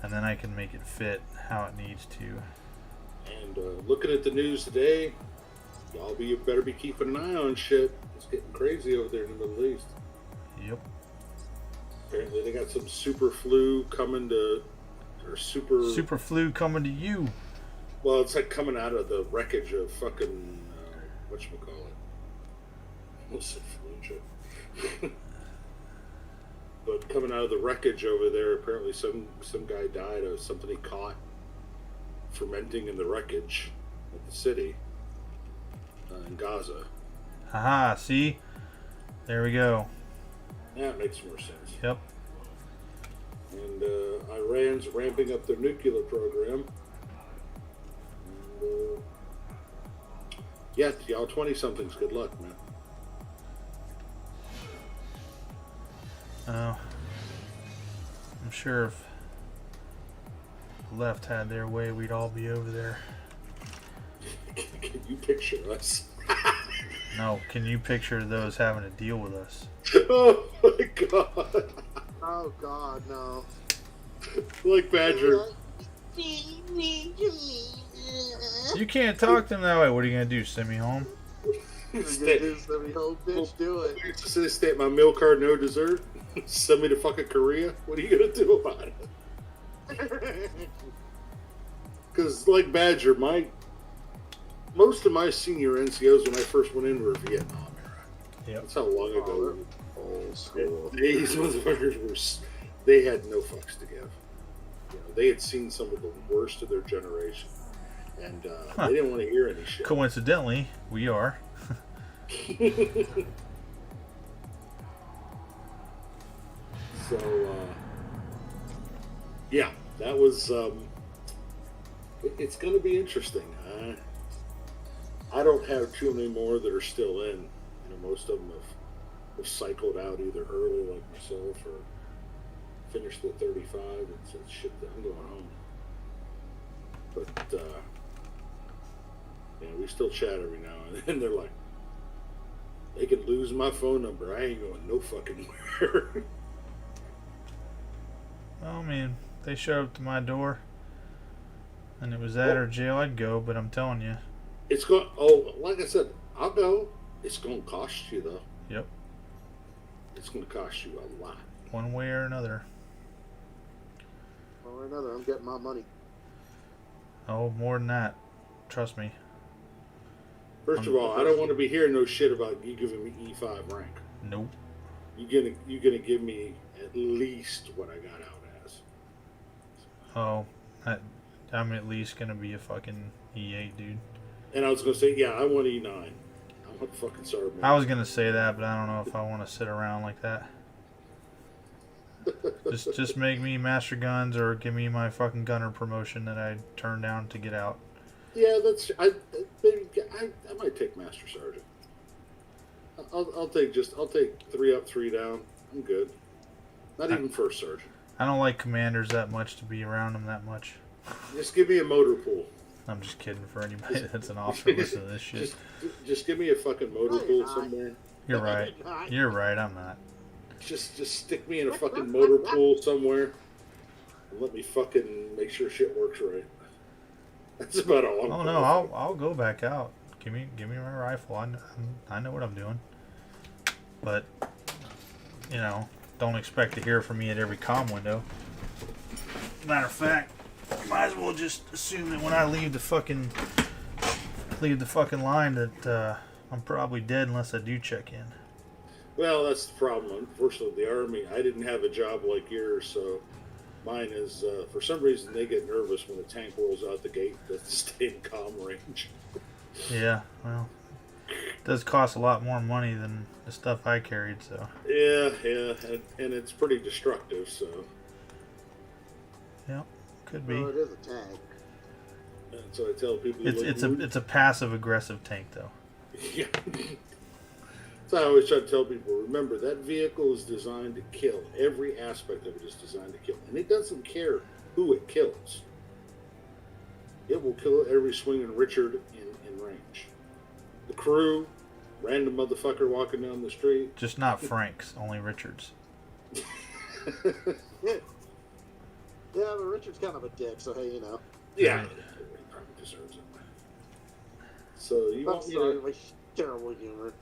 and then I can make it fit how it needs to. And looking at the news today, y'all better be keeping an eye on shit. It's getting crazy over there in the Middle East. Yep. Apparently they got some super flu coming to, or super flu coming to you. Well, it's like coming out of the wreckage of fucking whatchamacallit. What's it, flu? But coming out of the wreckage over there, apparently some guy died of something he caught fermenting in the wreckage of the city in Gaza. Haha, see? There we go. That makes more sense. Yep. And Iran's ramping up their nuclear program. And, yeah, y'all 20-somethings, good luck, man. I'm sure if the left had their way, we'd all be over there. Can you picture us? No, can you picture those having to deal with us? Oh my god. Oh god, no. Like Badger. You can't talk to them that way. What are you going to do, send me home? Bitch, do it. Just state my meal card, no dessert. Send me to fucking Korea. What are you gonna do about it? Because like Badger, most of my senior NCOs when I first went in were Vietnam era. Yep. That's how long ago. Old school. These motherfuckers they had no fucks to give. You know, they had seen some of the worst of their generation. and they didn't want to hear any shit. Coincidentally, we are. So, yeah, that was. It's going to be interesting. I don't have too many more that are still in. You know, most of them have cycled out either early, like myself, or finished at 35 and said, "Shit, I'm going home." But yeah, we still chat every now and then. They're like, "They could lose my phone number. I ain't going no fucking where." Oh man, they showed up to my door, and it was that or jail. I'd go, but I'm telling you, it's going. Oh, like I said, I'll go. It's going to cost you though. Yep. It's going to cost you a lot. One way or another. One or another, I'm getting my money. Oh, more than that. Trust me. First of all, I don't want to be hearing no shit about you giving me E5 rank. Nope. You're gonna give me at least what I got out as. Oh, I'm at least gonna be a fucking E8, dude. And I was gonna say, yeah, I want E9. I want fucking Sergeant. I was gonna say that, but I don't know if I want to sit around like that. Just make me Master Guns or give me my fucking gunner promotion that I turned down to get out. Yeah, I might take Master Sergeant. I'll take 3 up, 3 down. I'm good. Not even First Sergeant. I don't like commanders that much to be around them that much. Just give me a motor pool. I'm just kidding for anybody that's an officer listening to this shit. Just give me a fucking motor pool somewhere. You're right. You're right. I'm not. Just stick me in a fucking motor pool somewhere and let me fucking make sure shit works right. That's about all. Oh no, I'll go back out. Give me my rifle. I know what I'm doing. But you know, don't expect to hear from me at every comm window. Matter of fact, you might as well just assume that when I leave the fucking line that I'm probably dead unless I do check in. Well, that's the problem. Unfortunately, the Army, I didn't have a job like yours, so mine is, for some reason, they get nervous when a tank rolls out the gate to stay in comm range. Yeah, well, it does cost a lot more money than the stuff I carried, so. Yeah, and it's pretty destructive, so. Yep, could be. Well, it is a tank. And so I tell people... It's a passive-aggressive tank, though. Yeah. So I always try to tell people, remember, that vehicle is designed to kill. Every aspect of it is designed to kill. And it doesn't care who it kills. It will kill every swinging Richard in range. The crew, random motherfucker walking down the street. Just not Frank's, only Richard's. Yeah, but Richard's kind of a dick, so hey, you know. Yeah, he probably deserves it. So you want me to... my terrible humor.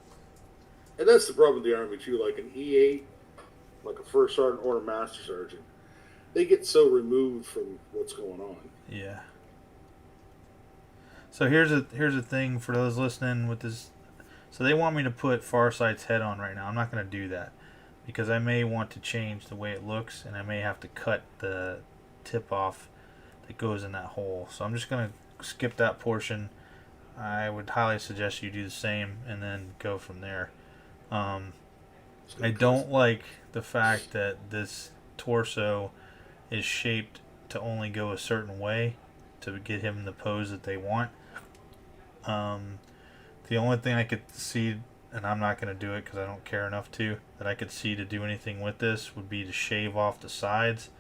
And that's the problem with the Army, too. Like an E8, like a First Sergeant or a Master Sergeant, they get so removed from what's going on. Yeah. So here's a thing for those listening with this. So they want me to put Farsight's head on right now. I'm not going to do that because I may want to change the way it looks, and I may have to cut the tip off that goes in that hole. So I'm just going to skip that portion. I would highly suggest you do the same and then go from there. I don't like the fact that this torso is shaped to only go a certain way to get him in the pose that they want. The only thing I could see, and I'm not going to do it because I don't care enough to, that I could see to do anything with this would be to shave off the sides,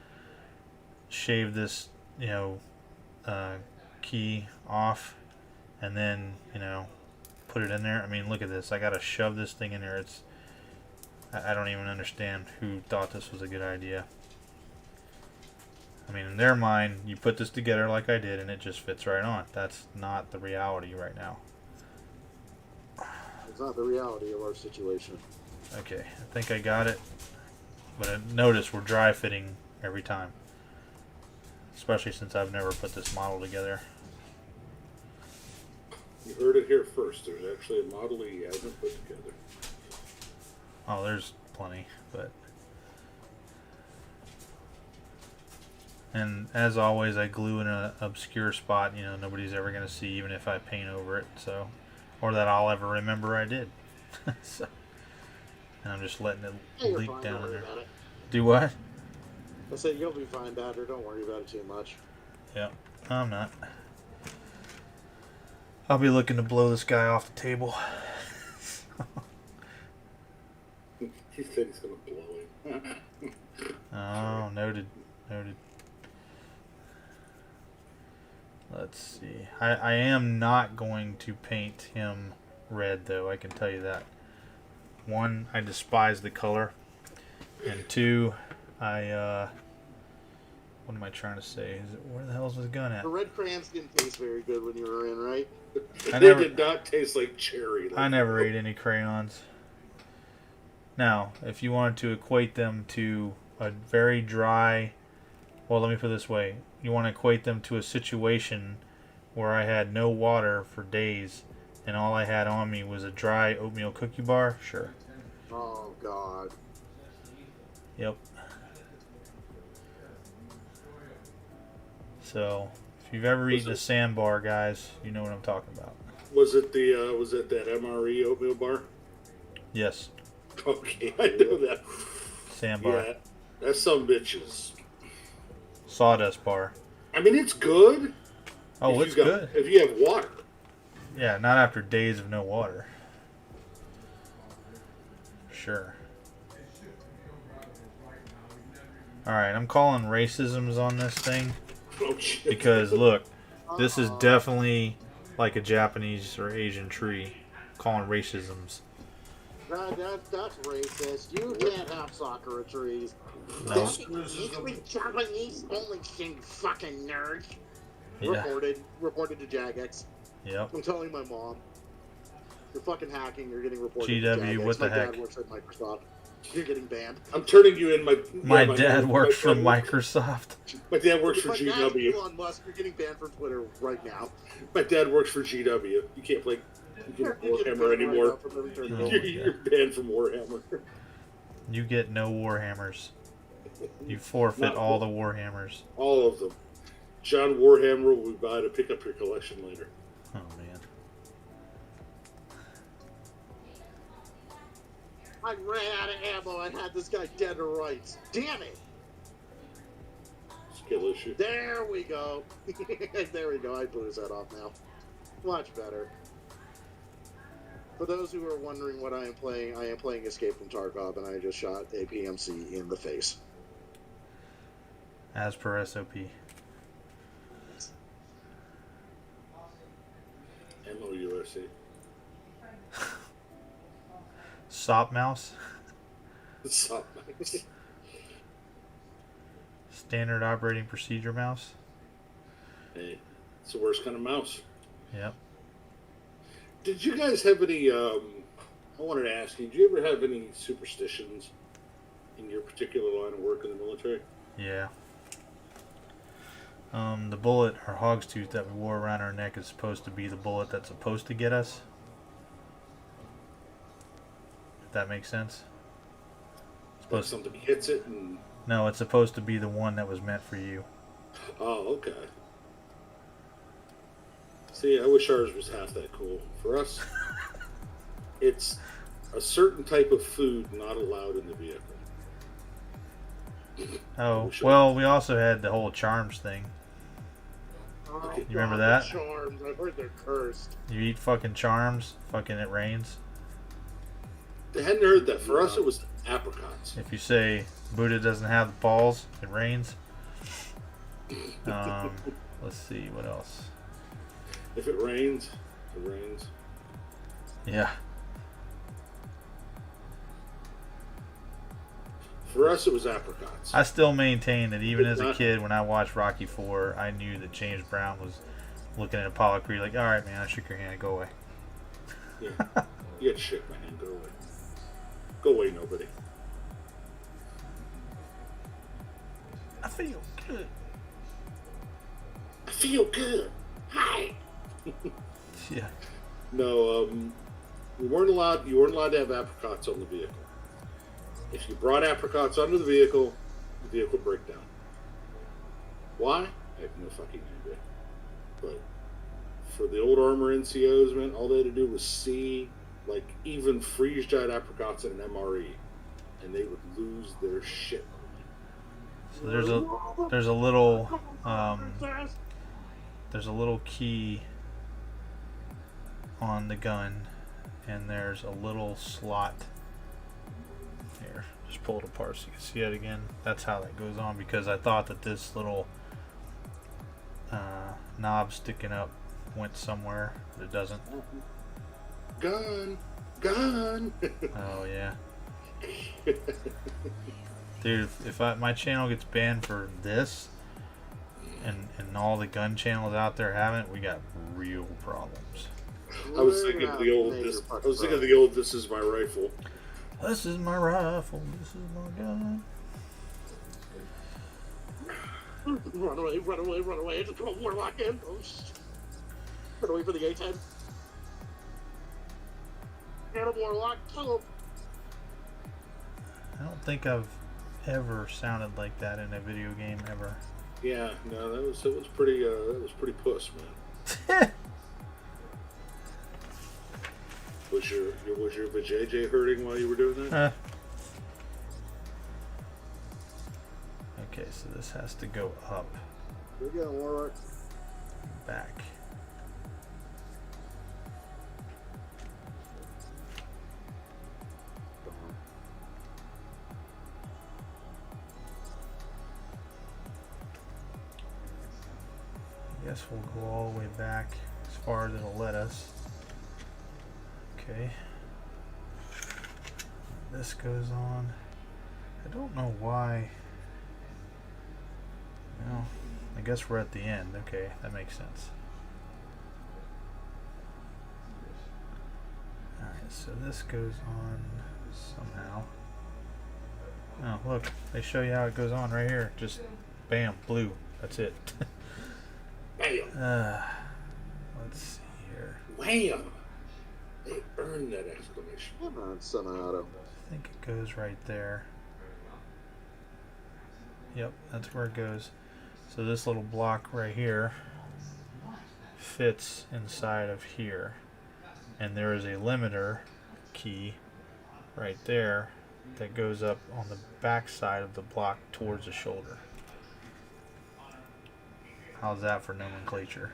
shave this, key off, and then, put it in there. I mean, look at this. I got to shove this thing in there. I don't even understand who thought this was a good idea. I mean, in their mind, you put this together like I did, and it just fits right on. That's not the reality right now. It's not the reality of our situation. Okay, I think I got it. But notice we're dry fitting every time. Especially since I've never put this model together. You heard it here first. There's actually a model he hasn't put together. Oh, there's plenty, but And as always, I glue in an obscure spot, you know, nobody's ever going to see, even if I paint over it, so, or that I'll ever remember I did. So, and I'm just letting it You're leak fine, down don't in worry there. about it. Do what? I said you'll be fine, Badger. Don't worry about it too much. Yeah, I'm not. I'll be looking to blow this guy off the table. He said he's gonna blow him. Oh, noted. Noted. Let's see. I am not going to paint him red, though. I can tell you that. One, I despise the color. And two, what am I trying to say? Where the hell is this gun at? The red crayons didn't taste very good when you were in, right? I They never- did not taste like cherry. I never ate any crayons. Now, if you wanted to equate them to a very dry, well, let me put it this way. You want to equate them to a situation where I had no water for days and all I had on me was a dry oatmeal cookie bar? Sure. Oh, God. Yep. So, if you've ever eaten a sandbar, guys, you know what I'm talking about. Was it that MRE oatmeal bar? Yes. Okay, I know that. Sandbar. Yeah, that's some bitches. Sawdust bar. I mean, it's good. Oh, if it's you got- good. if you have water. Yeah, not after days of no water. Sure. Alright, I'm calling racisms on this thing. Oh, shit. Because, look, this is definitely like a Japanese or Asian tree. Calling racisms. That's racist. You can't have Sakura trees. No. These Japanese only thing, fucking nerds. Yeah. Reported to Jagex. Yep. I'm telling my mom. You're fucking hacking. You're getting reported GW, to Jagex. what the my heck? dad works at Microsoft. You're getting banned. I'm turning you in. My dad works for Microsoft. My dad works for My dad's GW. Elon Musk. You're getting banned from Twitter right now. My dad works for GW. You can't play Warhammer anymore. Oh, You're banned from Warhammer. You get no Warhammers. You forfeit all the Warhammers. All of them. John Warhammer will be by to pick up your collection later. Oh, man. I ran out of ammo. I had this guy dead to rights. Damn it! Skill issue. There we go. There we go. I blew his head off now. Much better. For those who are wondering what I am playing Escape from Tarkov, and I just shot a PMC in the face. As per SOP. MOUSC. Sop mouse. Stop. Standard operating procedure mouse. Hey, it's the worst kind of mouse. Yep. Did you guys have any, I wanted to ask you, did you ever have any superstitions in your particular line of work in the military? Yeah. The bullet or hog's tooth that we wore around our neck is supposed to be the bullet that's supposed to get us. If that makes sense. Like something hits it and... No, it's supposed to be the one that was meant for you. Oh, okay. See, I wish ours was half that cool. For us, it's a certain type of food not allowed in the vehicle. Oh, well, we also had the whole charms thing. Oh, You remember God, that? the Charms. I've heard they're cursed. You eat fucking charms, fucking it rains. I hadn't heard that. For us, it was apricots. If you say Buddha doesn't have the balls, it rains. Let's see, what else? If it rains, it rains. Yeah. For us, it was apricots. I still maintain that even as a kid, when I watched Rocky IV, I knew that James Brown was looking at Apollo Creed like, all right, man, I shook your hand, go away. Yeah. You had shit, man. Go away. Go away, nobody. I feel good. I feel good. Hi. Yeah. No, you weren't allowed to have apricots on the vehicle. If you brought apricots onto the vehicle break down. Why? I have no fucking idea. But for the old armor NCOs, man, all they had to do was see, like, even freeze-dried apricots in an MRE, and they would lose their shit. So there's a little key on the gun, and there's a little slot here. Just pull it apart so you can see it again. That's how that goes on, because I thought that this little knob sticking up went somewhere, but it doesn't. Gun. Oh yeah. Dude, if my channel gets banned for this, and all the gun channels out there haven't, we got real problems. I was thinking of the old. This is my rifle. This is my rifle. This is my gun. Run away, run away, run away. Just go warlock in. Oh, shit. Run away for the A10. Get him, warlock. Kill him. I don't think I've ever sounded like that in a video game ever. Yeah, no, it was pretty puss, man. Was your vajayjay hurting while you were doing that? Okay, so this has to go up, Here we go, warlock. back. I guess we'll go all the way back as far as it'll let us. Okay. This goes on. I don't know why. Well, I guess we're at the end. Okay, that makes sense. Alright, so this goes on somehow. Oh, look, they show you how it goes on right here. Just bam, blue. That's it. Bam! Let's see here. Wham! They earned that exclamation. Come on, Sonata. I think it goes right there. Yep, that's where it goes. So this little block right here fits inside of here. And there is a limiter key right there that goes up on the back side of the block towards the shoulder. How's that for nomenclature?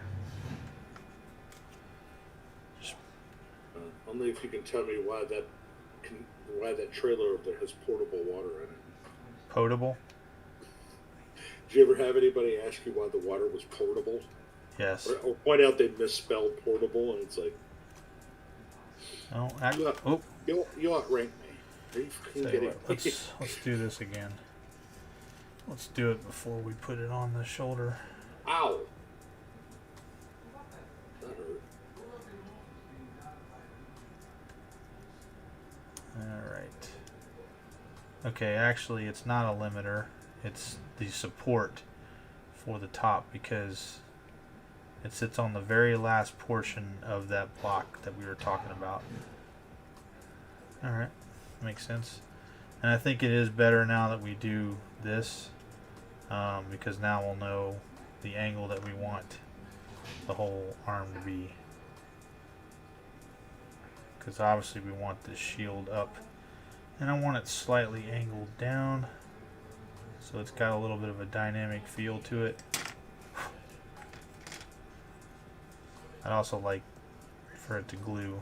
Only if you can tell me why that trailer over there has portable water in it. Potable? Did you ever have anybody ask you why the water was portable? Yes. Or point out they misspelled portable, and it's like, Oh, you outrank me. Are you fucking tell you kidding what, me? let's do this again. Let's do it before we put it on the shoulder. Ow! That hurt. Alright. Okay, actually it's not a limiter. It's the support for the top, because it sits on the very last portion of that block that we were talking about. Alright, makes sense. And I think it is better now that we do this, because now we'll know the angle that we want the whole arm to be. Because obviously we want this shield up, and I want it slightly angled down, so it's got a little bit of a dynamic feel to it. I'd also like for it to glue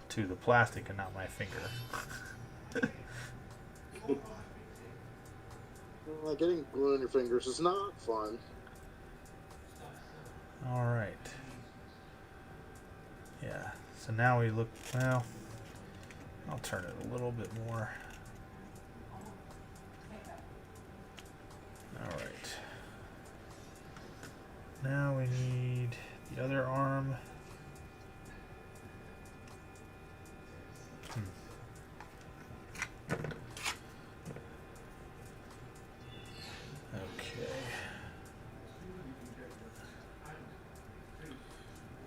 to the plastic and not my finger. Well, getting glue on your fingers is not fun. Alright. Yeah, so now we look, well, I'll turn it a little bit more. Alright. Now we need the other arm. Okay.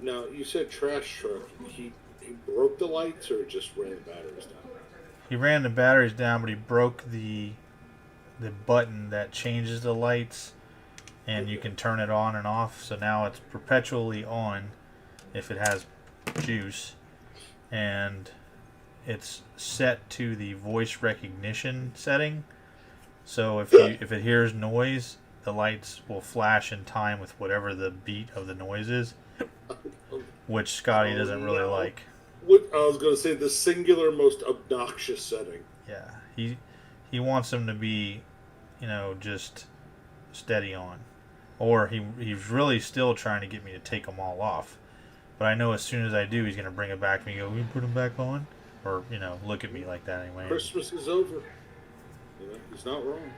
Now, you said trash truck. He broke the lights, or just ran the batteries down? He ran the batteries down, but he broke the the button that changes the lights, and you can turn it on and off. So now it's perpetually on if it has juice, and it's set to the voice recognition setting. So if it hears noise, the lights will flash in time with whatever the beat of the noise is, which Scotty doesn't really like. What I was going to say, the singular most obnoxious setting. Yeah, he wants them to be, just steady on, or he's really still trying to get me to take them all off. But I know as soon as I do, he's going to bring it back to me and go, "We put them back on," or look at me like that anyway. Christmas is over. He's not wrong.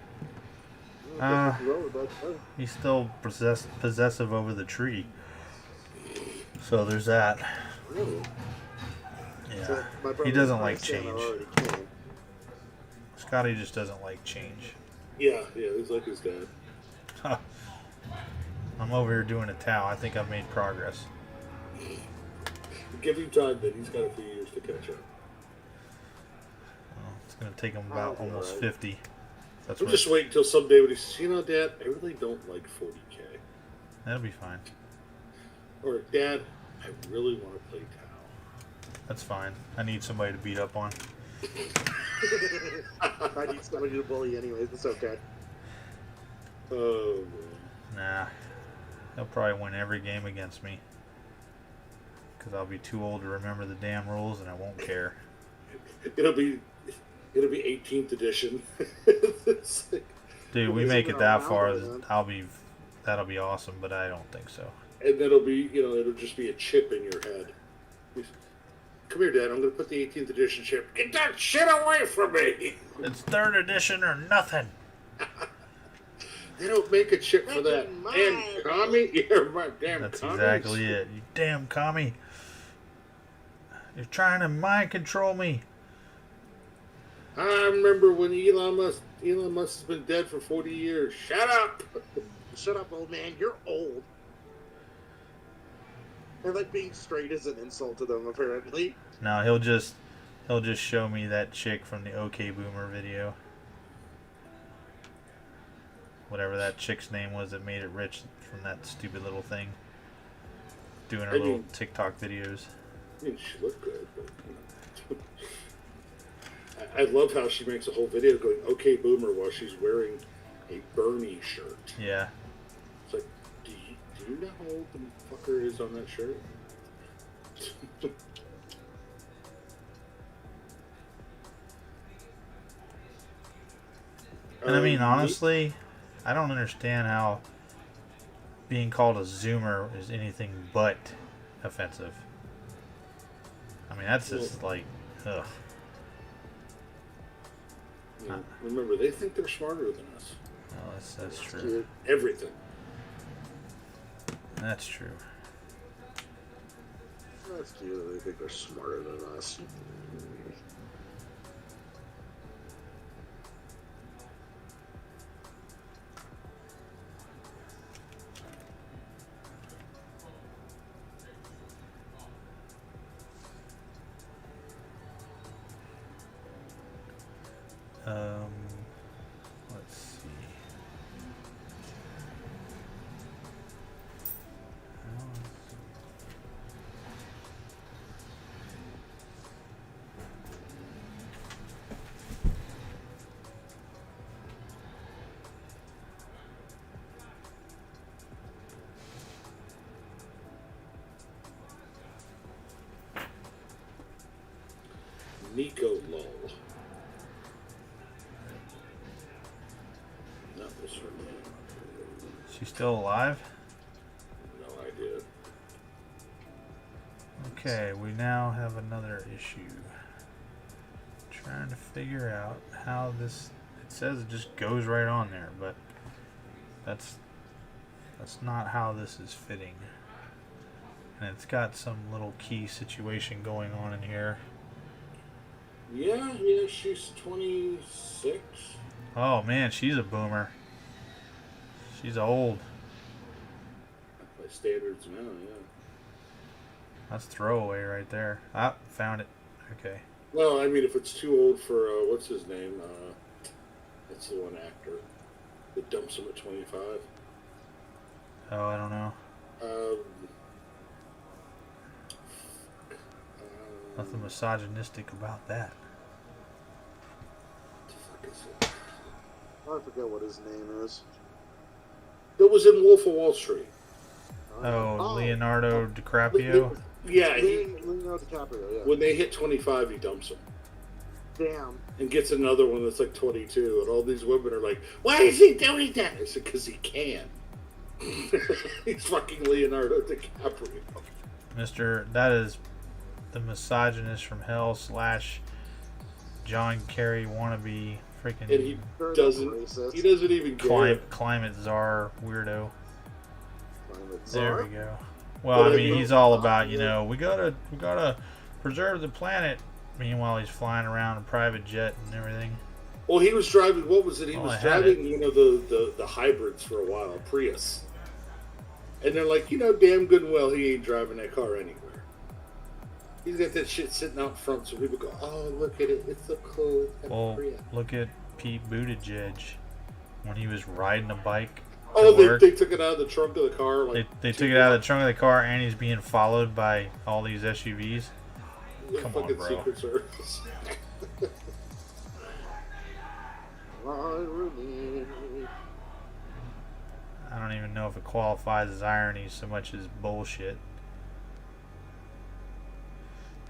He's still possessive over the tree. So there's that. Really? Yeah. So my He doesn't like Santa change. already came. Scotty just doesn't like change. Yeah, he's like his dad. I'm over here doing a towel. I think I've made progress. Give him time, then he's got a few years to catch up. Well, it's going to take him about almost 50. That's I'm what just waiting until someday when he says, Dad, I really don't like 40k. That'll be fine. Or, Dad, I really want to play Tau. That's fine. I need somebody to beat up on. I need somebody to bully anyways. It's okay. Oh, Nah. He'll probably win every game against me. Because I'll be too old to remember the damn rules and I won't care. It'll be 18th edition. Dude, we make it that far, that'll be awesome, but I don't think so. And it'll be, it'll just be a chip in your head. Come here, Dad. I'm going to put the 18th edition chip. Get that shit away from me! It's 3rd edition or nothing. They don't make a chip for that. Damn commie. You're my damn That's commies. exactly it. You damn commie. You're trying to mind control me. I remember when Elon Musk has been dead for 40 years. Shut up! Shut up, old man. You're old. And like being straight is an insult to them, apparently. No, he'll just show me that chick from the OK Boomer video. Whatever that chick's name was that made it rich from that stupid little thing. Doing her little TikTok videos. I mean, she looked good, but I love how she makes a whole video going, "Okay, Boomer," while she's wearing a Bernie shirt. Yeah. It's like, do you know how old the fucker is on that shirt? And I mean, honestly, I don't understand how being called a Zoomer is anything but offensive. I mean, that's just like, ugh. Remember, they think they're smarter than us. Oh, that's true. Everything. That's true. That's cute. They think they're smarter than us. Let's see. Nico Lull. That was her name. She's still alive? No idea. Okay, we now have another issue. Trying to figure out how this. It says it just goes right on there, but that's not how this is fitting. And it's got some little key situation going on in here. Yeah, she's 26. Oh man, she's a boomer. She's old. By standards now, yeah. That's throwaway right there. Ah, found it. Okay. Well, I mean, if it's too old for, what's his name? That's the one actor that dumps him at 25. Oh, I don't know. Nothing misogynistic about that. What the fuck is it? I forget what his name is. That was in Wolf of Wall Street. Oh, Leonardo DiCaprio? Yeah, Leonardo DiCaprio, yeah. when they hit 25, he dumps them. Damn. And gets another one that's like 22. And all these women are like, why is he doing that? I said, because he can. He's fucking Leonardo DiCaprio. That is the misogynist from hell / John Kerry wannabe freaking And he doesn't even care. climate czar weirdo. Climate There czar? we go. Well, I mean, he's all about, you know, we gotta preserve the planet. Meanwhile, he's flying around a private jet and everything. Well, he was driving, what was it? He Well, was I had driving, you know, the hybrids for a while, Prius. And they're like, you know, damn good and well, he ain't driving that car anywhere. He's got that shit sitting out front, so people go, oh, look at it, it's so cool. It's got a Well, Prius. look at Pete Buttigieg when he was riding a bike. Oh, to work. they took it out of the trunk of the car. Like They took it out of the trunk of the car, and he's being followed by all these SUVs. Come on, fucking bro. Secret Service. I don't even know if it qualifies as irony so much as bullshit.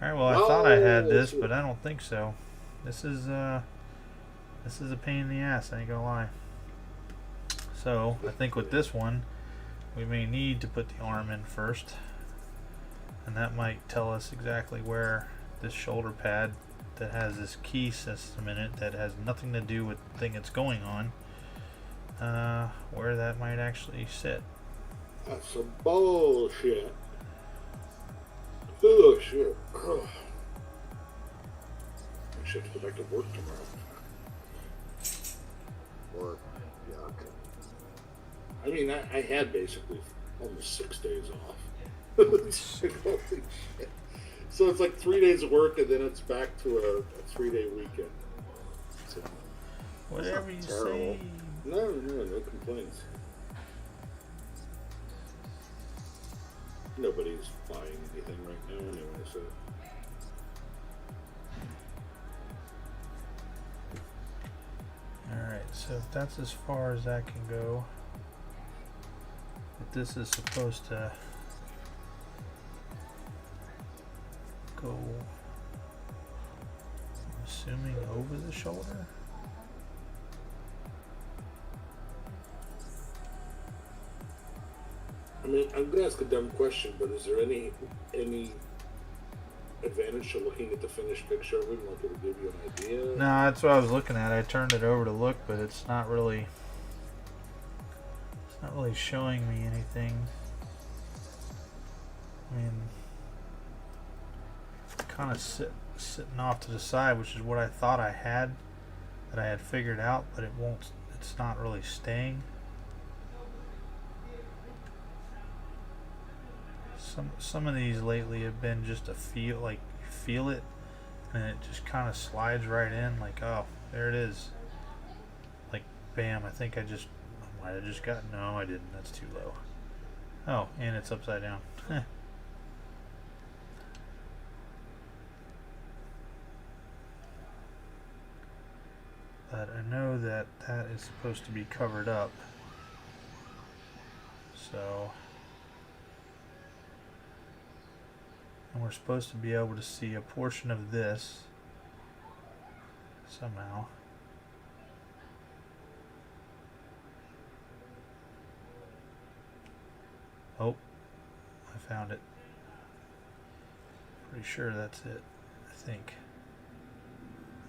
Alright, well, I thought I had this, but I don't think so. This is a pain in the ass, I ain't gonna lie. So, I think with this one, we may need to put the arm in first. And that might tell us exactly where this shoulder pad that has this key system in it that has nothing to do with the thing it's going on, where that might actually sit. That's some bullshit. Oh, shit. I should have to go back to work tomorrow. Or, yuck. I mean, I had basically almost 6 days off. Holy shit. So it's like 3 days of work, and then it's back to a 3-day weekend. So, Whatever you terrible. say. no complaints. Nobody's buying anything right now anyway, so. Alright, so if that's as far as that can go, if this is supposed to go, I'm assuming over the shoulder? I mean, I'm gonna ask a dumb question, but is there any advantage to looking at the finished picture of him? Like, it'll give you an idea? No, that's what I was looking at. I turned it over to look, but it's not really showing me anything. I mean, kind of sitting off to the side, which is what I thought I had figured out, but it's not really staying. Some of these lately have been just a feel, like you feel it and it just kind of slides right in, like, oh, there it is, like bam. I think I might have just got, no I didn't, that's too low. Oh, and it's upside down. But I know that is supposed to be covered up, so, and we're supposed to be able to see a portion of this somehow. Oh, I found it. Pretty sure that's it, I think.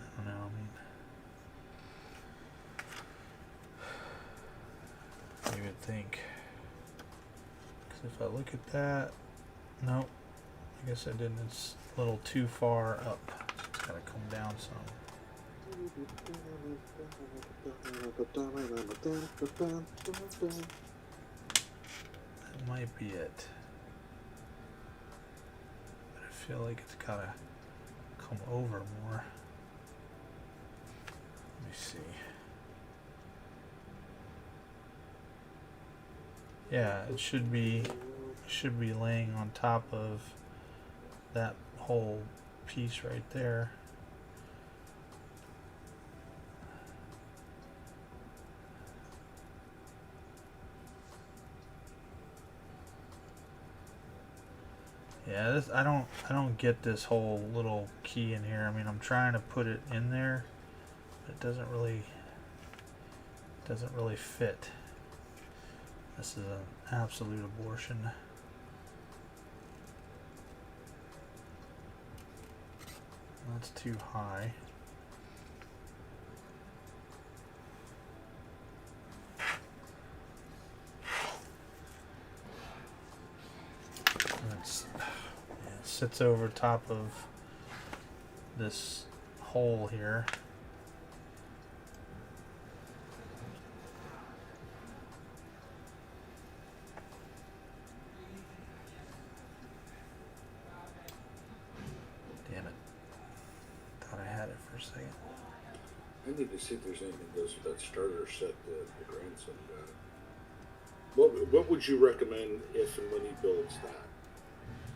I don't know, I mean, you would think. Because if I look at that, nope, I guess I didn't. It's a little too far up. It's got to come down some. That might be it. But I feel like it's got to come over more. Let me see. Yeah, it should be laying on top of that whole piece right there. Yeah, this I don't get this whole little key in here. I mean, I'm trying to put it in there, but it doesn't really fit. This is an absolute abortion. That's too high. It sits over top of this hole here. Damn it. Thought I had it for a second. I need to see if there's anything that goes with that starter set that the grandson got. What would you recommend if and when he builds that?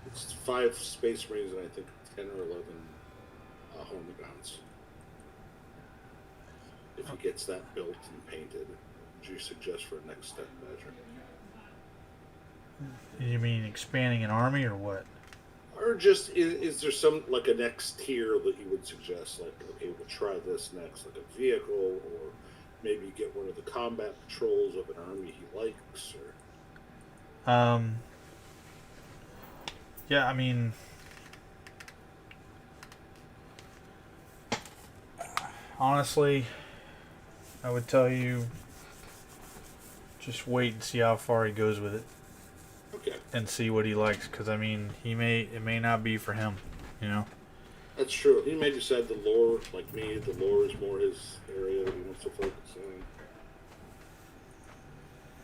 It's 5 Space Marines and I think 10 or 11 Hormagaunts. If he gets that built and painted, would you suggest for a next step measure? You mean expanding an army or what? Or just, is there some, like a next tier that you would suggest? Like, okay, we'll try this next, like a vehicle, or maybe get one of the combat patrols of an army he likes, or... Yeah, I mean... Honestly, I would tell you just wait and see how far he goes with it. Okay. And see what he likes, because I mean, it may not be for him, you know. That's true. He may decide the lore, like me, the lore is more his area that he wants to focus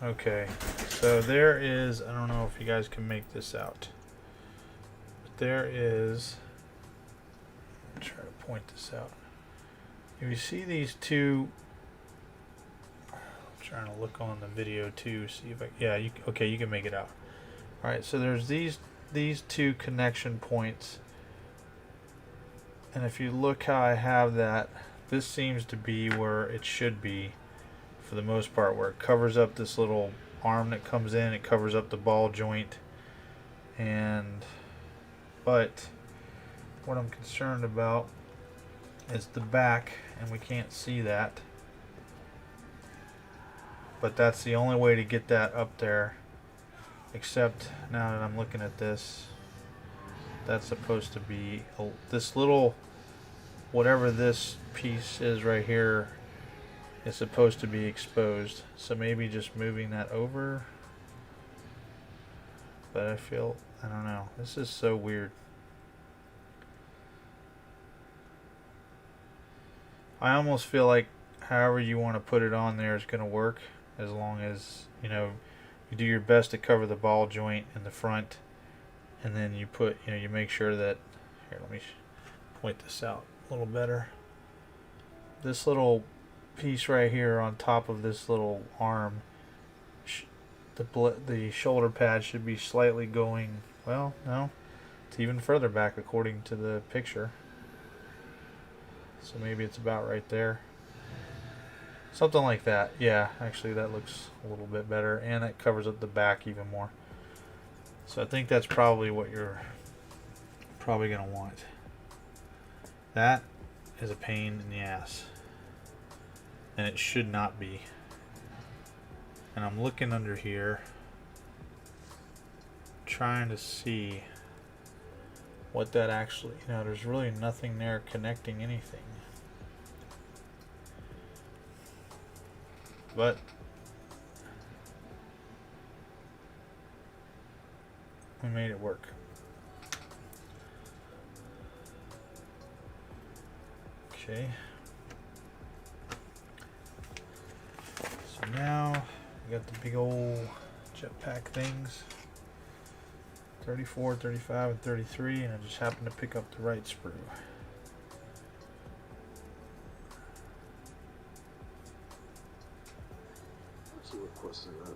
on. Okay, so there is, I don't know if you guys can make this out, but there is, I'll try to point this out. If you see these two, I'm trying to look on the video too, see if I, yeah, okay, you can make it out. All right, so there's these two connection points, and if you look how I have that, this seems to be where it should be for the most part, where it covers up this little arm that comes in, it covers up the ball joint, but what I'm concerned about is the back, and we can't see that, but that's the only way to get that up there. Except now that I'm looking at this, that's supposed to be this little, whatever this piece is right here, is supposed to be exposed. So maybe just moving that over. But I don't know. This is so weird. I almost feel like however you want to put it on there is going to work, as long as, you know, you do your best to cover the ball joint in the front, and then you put, you know, you make sure that, here, let me point this out a little better. This little piece right here on top of this little arm, the shoulder pad should be slightly going, well, no, it's even further back according to the picture. So maybe it's about right there. Something like that. Yeah, actually that looks a little bit better, and it covers up the back even more. So I think that's probably what you're probably going to want. That is a pain in the ass, and it should not be. And I'm looking under here, trying to see what that actually, you know, there's really nothing there connecting anything. But we made it work. Okay. So now we got the big old jetpack things. 34, 35, and 33, and I just happened to pick up the right sprue. Let's see what quest I got.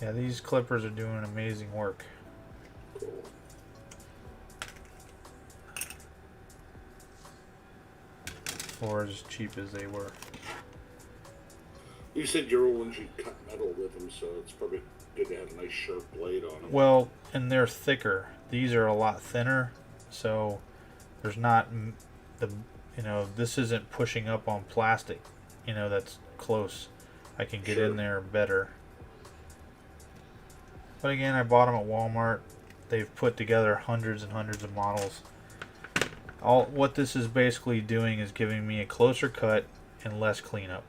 Yeah, these clippers are doing amazing work. Cool. For as cheap as they were. You said your ones you cut metal with them, so it's probably good to have a nice sharp blade on them. Well, and they're thicker. These are a lot thinner, so there's not the, you know, this isn't pushing up on plastic, you know, that's close. I can get in there better. But again, I bought them at Walmart. They've put together hundreds and hundreds of models. What this is basically doing is giving me a closer cut and less cleanup.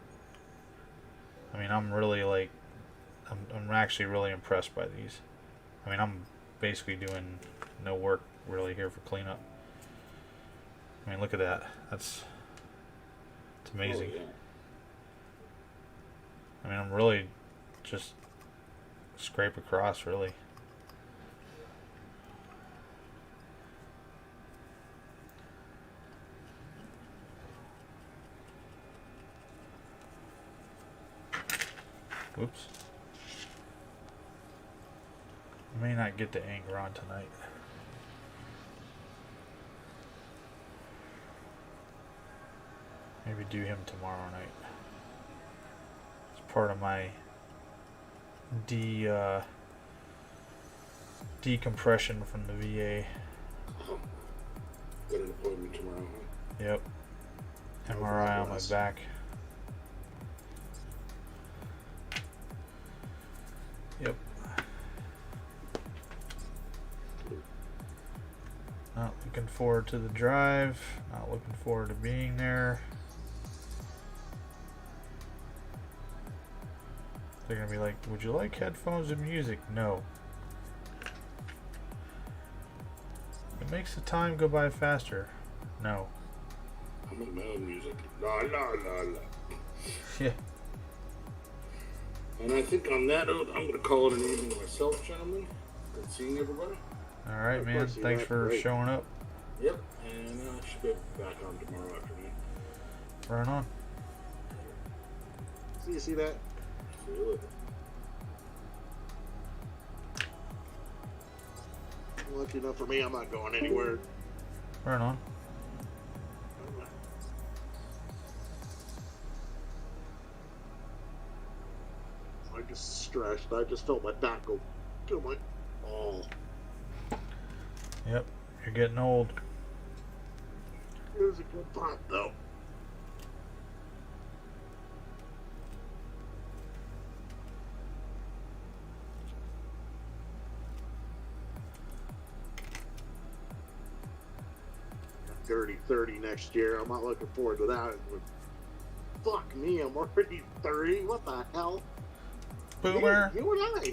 I mean, I'm really like, I'm actually really impressed by these. I mean, I'm basically doing no work really here for cleanup. I mean, look at that. It's amazing. Oh, yeah. I mean, I'm really just scrape across, really. Whoops. I may not get the anger on tonight. Maybe do him tomorrow night. It's part of my decompression from the VA. Oh. Got an appointment tomorrow, huh? Yep. MRI on my back. Yep. Not looking forward to the drive. Not looking forward to being there. They're gonna be like, would you like headphones and music? No. It makes the time go by faster. No. I'm in my own music. No. Yeah. And I think on that note, I'm going to call it an evening myself, gentlemen. Good seeing everybody. All right, man. Thanks for showing up. Yep. And I should be back on tomorrow afternoon. Right on. See that? See you later. Lucky enough for me, I'm not going anywhere. Right on. I just stretched. I just felt my back go. Oh. Yep. You're getting old. It was a good pop, though. Dirty 30 next year. I'm not looking forward to that. Fuck me, I'm already 30. What the hell? Boomer. Yeah, you and I.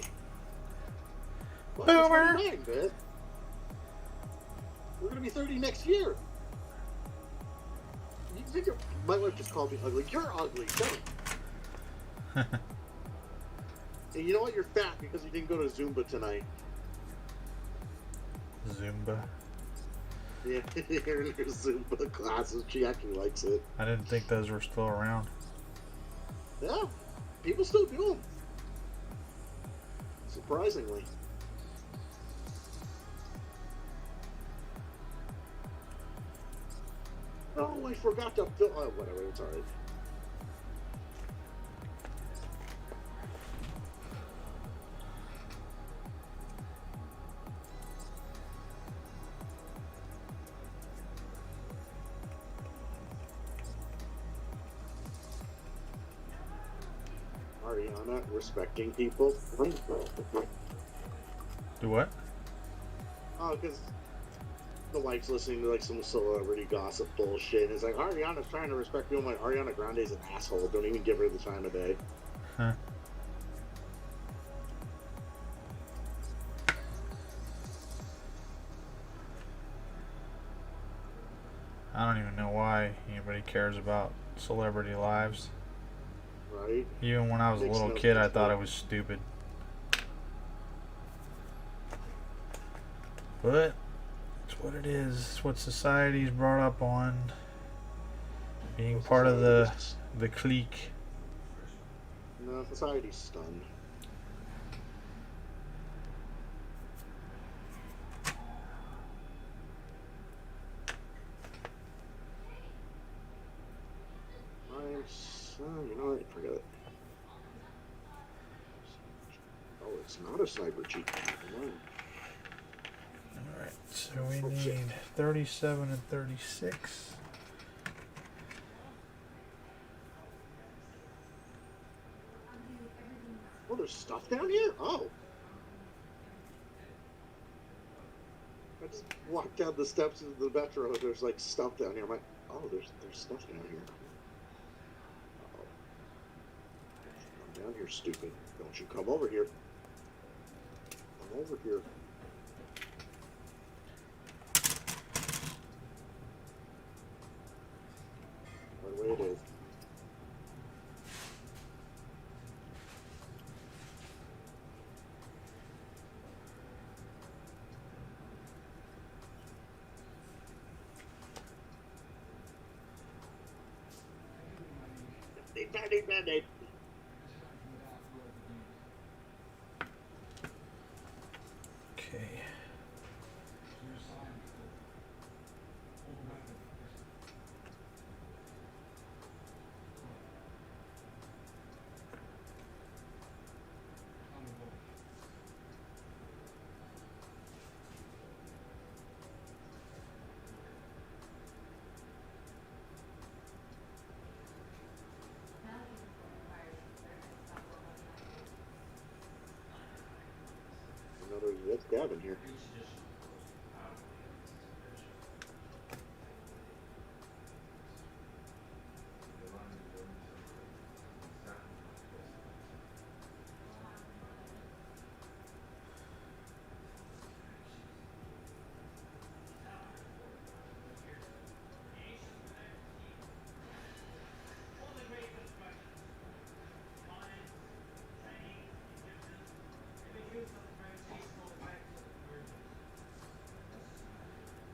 Well, Boomer. 29, man. We're gonna be 30 next year. You think my wife just called me ugly? You're ugly. Don't. And you know what? You're fat because you didn't go to Zumba tonight. Zumba. Yeah, you're in your Zumba classes. She actually likes it. I didn't think those were still around. Yeah, people still do them. Surprisingly. Oh, I forgot to fill. Oh, whatever. It's alright. Ariana respecting people. Do what? Oh, because the wife's listening to like some celebrity gossip bullshit. It's like Ariana's trying to respect people. I'm like, Ariana Grande's an asshole. Don't even give her the time of day. Huh. I don't even know why anybody cares about celebrity lives. Right? Even when I was a Makes little no kid, I sense, thought though. it was stupid. But it's what it is. It's what society's brought up on. Being Well, part of the society's- clique. No, society's stunned. You know what? Forget it. Oh, it's not a sniper cheat. Never mind. Alright, so we need 37 and 36. Oh, there's stuff down here? Oh. I just walked down the steps of the metro. There's like stuff down here. I'm like, oh, there's stuff down here. Uh-oh. Come down here, stupid. Don't you come over here. Come over here. Right away it is. Band-aid. Okay. Let's grab in here.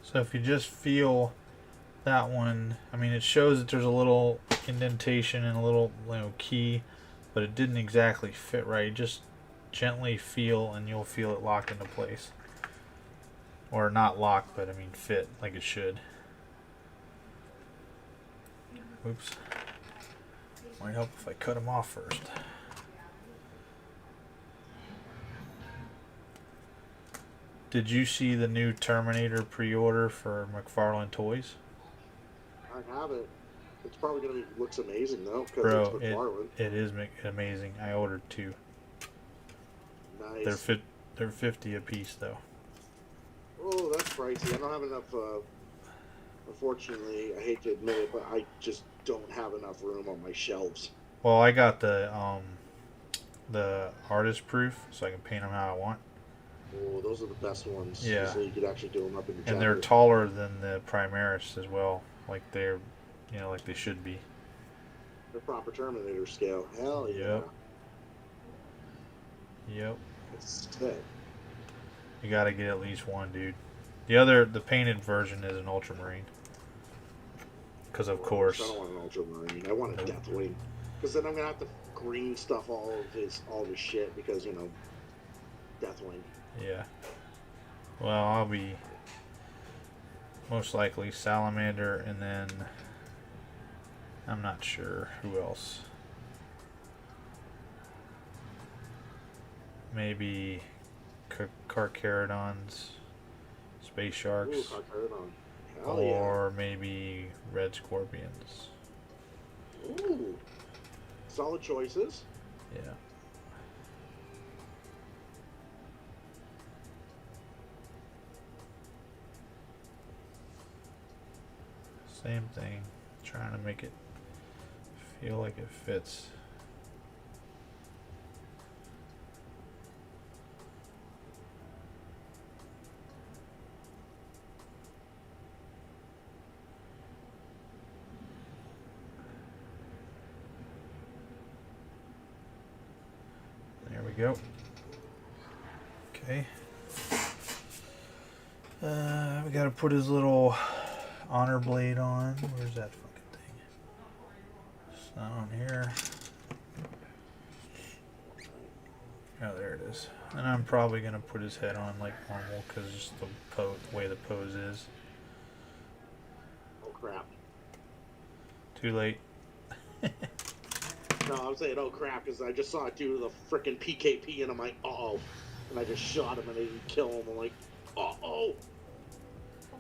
So if you just feel that one, I mean, it shows that there's a little indentation and a little, key, but it didn't exactly fit right. Just gently feel and you'll feel it lock into place. Or not lock, but I mean fit like it should. Oops. Might help if I cut them off first. Did you see the new Terminator pre-order for McFarlane Toys? I have it. It's probably going to looks amazing though, because Bro, it's McFarlane. it is amazing. I ordered 2. Nice. They're 50 a piece though. Oh, that's pricey. I don't have enough. Unfortunately, I hate to admit it, but I just don't have enough room on my shelves. Well, I got the artist proof, so I can paint them how I want. Oh, those are the best ones. Yeah. So you could actually do them up in your And they're jacket. taller than the Primaris as well, like they're, like they should be. The proper Terminator scale. Hell yeah. Yep. It's sick. You got to get at least one, dude. The painted version is an Ultramarine. Because of course. I don't want an Ultramarine. I want a Deathwing. Because then I'm gonna have to green stuff all of his shit because Deathwing. Yeah. Well, I'll be most likely Salamander, and then I'm not sure who else. Maybe Carcharodons, Space Sharks, Ooh, Carcharodon. Hell or maybe Red Scorpions. yeah. Ooh. Solid choices. Yeah. Same thing. Trying to make it feel like it fits. There we go. Okay. We gotta put his little honor blade on. Where's that fucking thing? It's not on here. Oh, there it is. And I'm probably gonna put his head on like normal because just the way the pose is. Oh crap. Too late. No, I'm saying, oh crap, because I just saw it do the frickin' PKP, and I'm like, uh-oh. And I just shot him, and I didn't kill him. I'm like, uh-oh.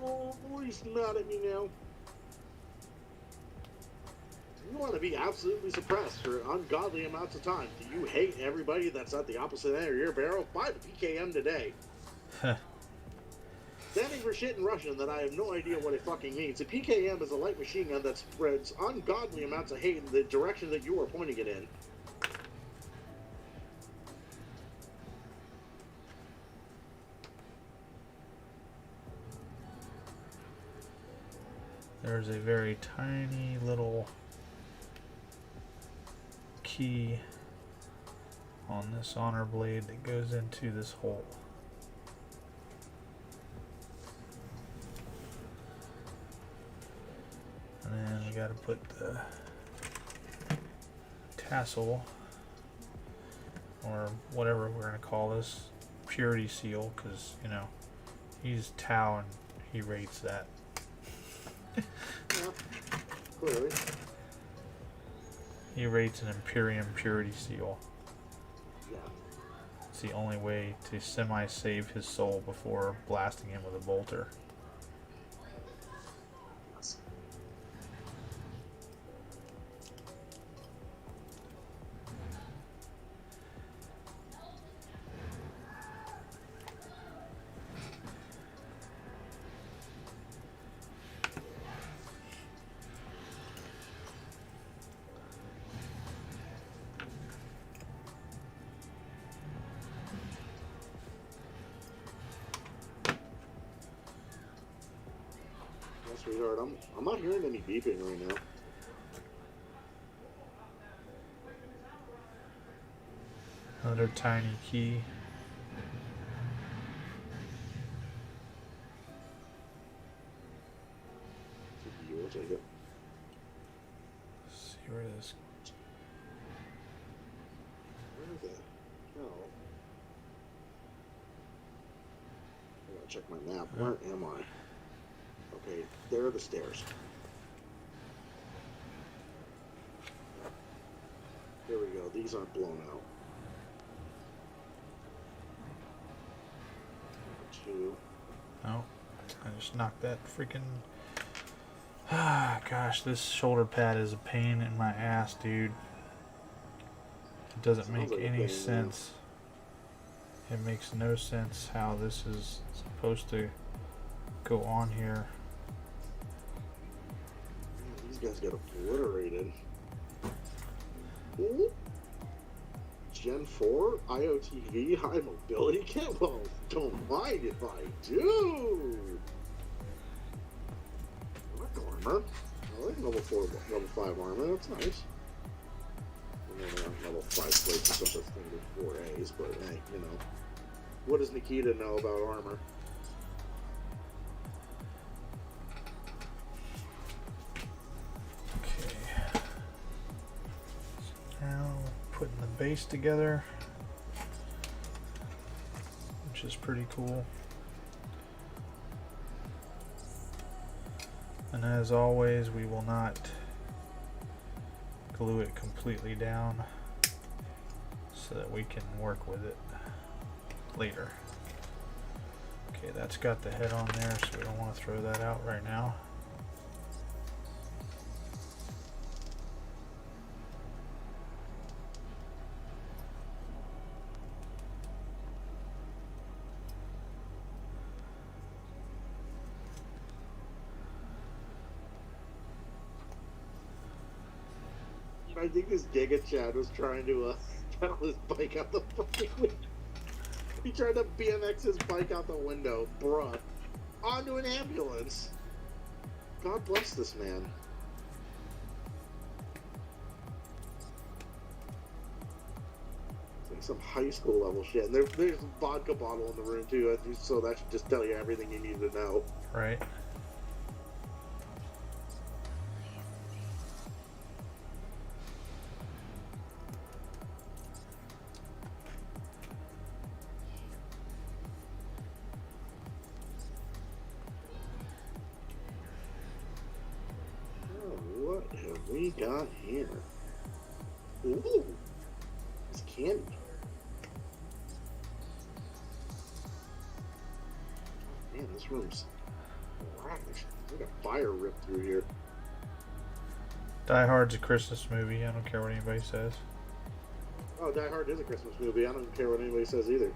Oh, he's mad at me now. You want to be absolutely suppressed for ungodly amounts of time. Do you hate everybody that's at the opposite end of your barrel? Buy the PKM today. Standing for shit in Russian that I have no idea what it fucking means. The PKM is a light machine gun that spreads ungodly amounts of hate in the direction that you are pointing it in. There's a very tiny little key on this honor blade that goes into this hole. And then we got to put the tassel, or whatever we're going to call this, purity seal, because, you know, he's Tau and he rates that. Yeah, clearly. He rates an Imperium purity seal. Yeah. It's the only way to semi-save his soul before blasting him with a bolter. Sweetheart, I'm not hearing any beeping right now. Another tiny key. You'll take it. Let's see where this. Where the hell? I gotta check my map. Where am I? Okay, there are the stairs. There we go. These aren't blown out. Two. Oh, I just knocked that freaking. Ah, gosh, this shoulder pad is a pain in my ass, dude. It doesn't make Sounds like a any pain, sense. It makes no sense how this is supposed to go on here. Man, these guys got obliterated. Ooh. Gen 4 IOTV high mobility kit? Well, don't mind if I do. I like armor. I like level 4, level 5 armor. That's nice. And then level 5 plates or some such thing with 4As, but hey, you know. What does Nikita know about armor? Okay. So now putting the base together, which is pretty cool. And as always, we will not glue it completely down so that we can work with it later. Okay, that's got the head on there, so we don't want to throw that out right now. I think this Giga Chad was trying to pedal his bike out the fucking window. He tried to BMX his bike out the window, bruh. Onto an ambulance. God bless this man. It's like some high school level shit. And there's a vodka bottle in the room too, so that should just tell you everything you need to know. Right. What have we got here? Ooh, it's candy. Man, this room's ravaged. There's like a fire ripped through here. Die Hard's a Christmas movie. I don't care what anybody says. Oh, Die Hard is a Christmas movie. I don't care what anybody says either.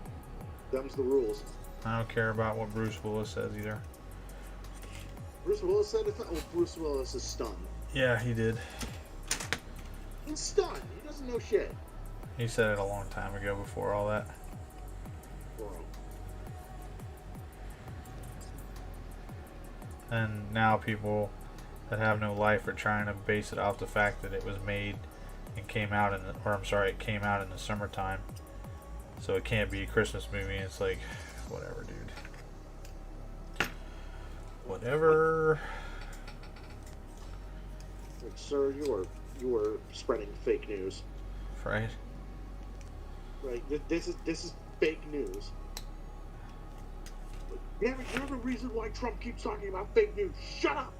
Them's the rules. I don't care about what Bruce Willis says either. Bruce Willis said it's not. Well, Bruce Willis is stunned. Yeah, he did. He's stunned. He doesn't know shit. He said it a long time ago before all that. Bro. And now people that have no life are trying to base it off the fact that it was made and came out in the, or I'm sorry, it came out in the summertime. So it can't be a Christmas movie. It's like, whatever, dude. Whatever. Like, sir, you are spreading fake news. Right? Right? This is fake news. You're the reason why Trump keeps talking about fake news. Shut up.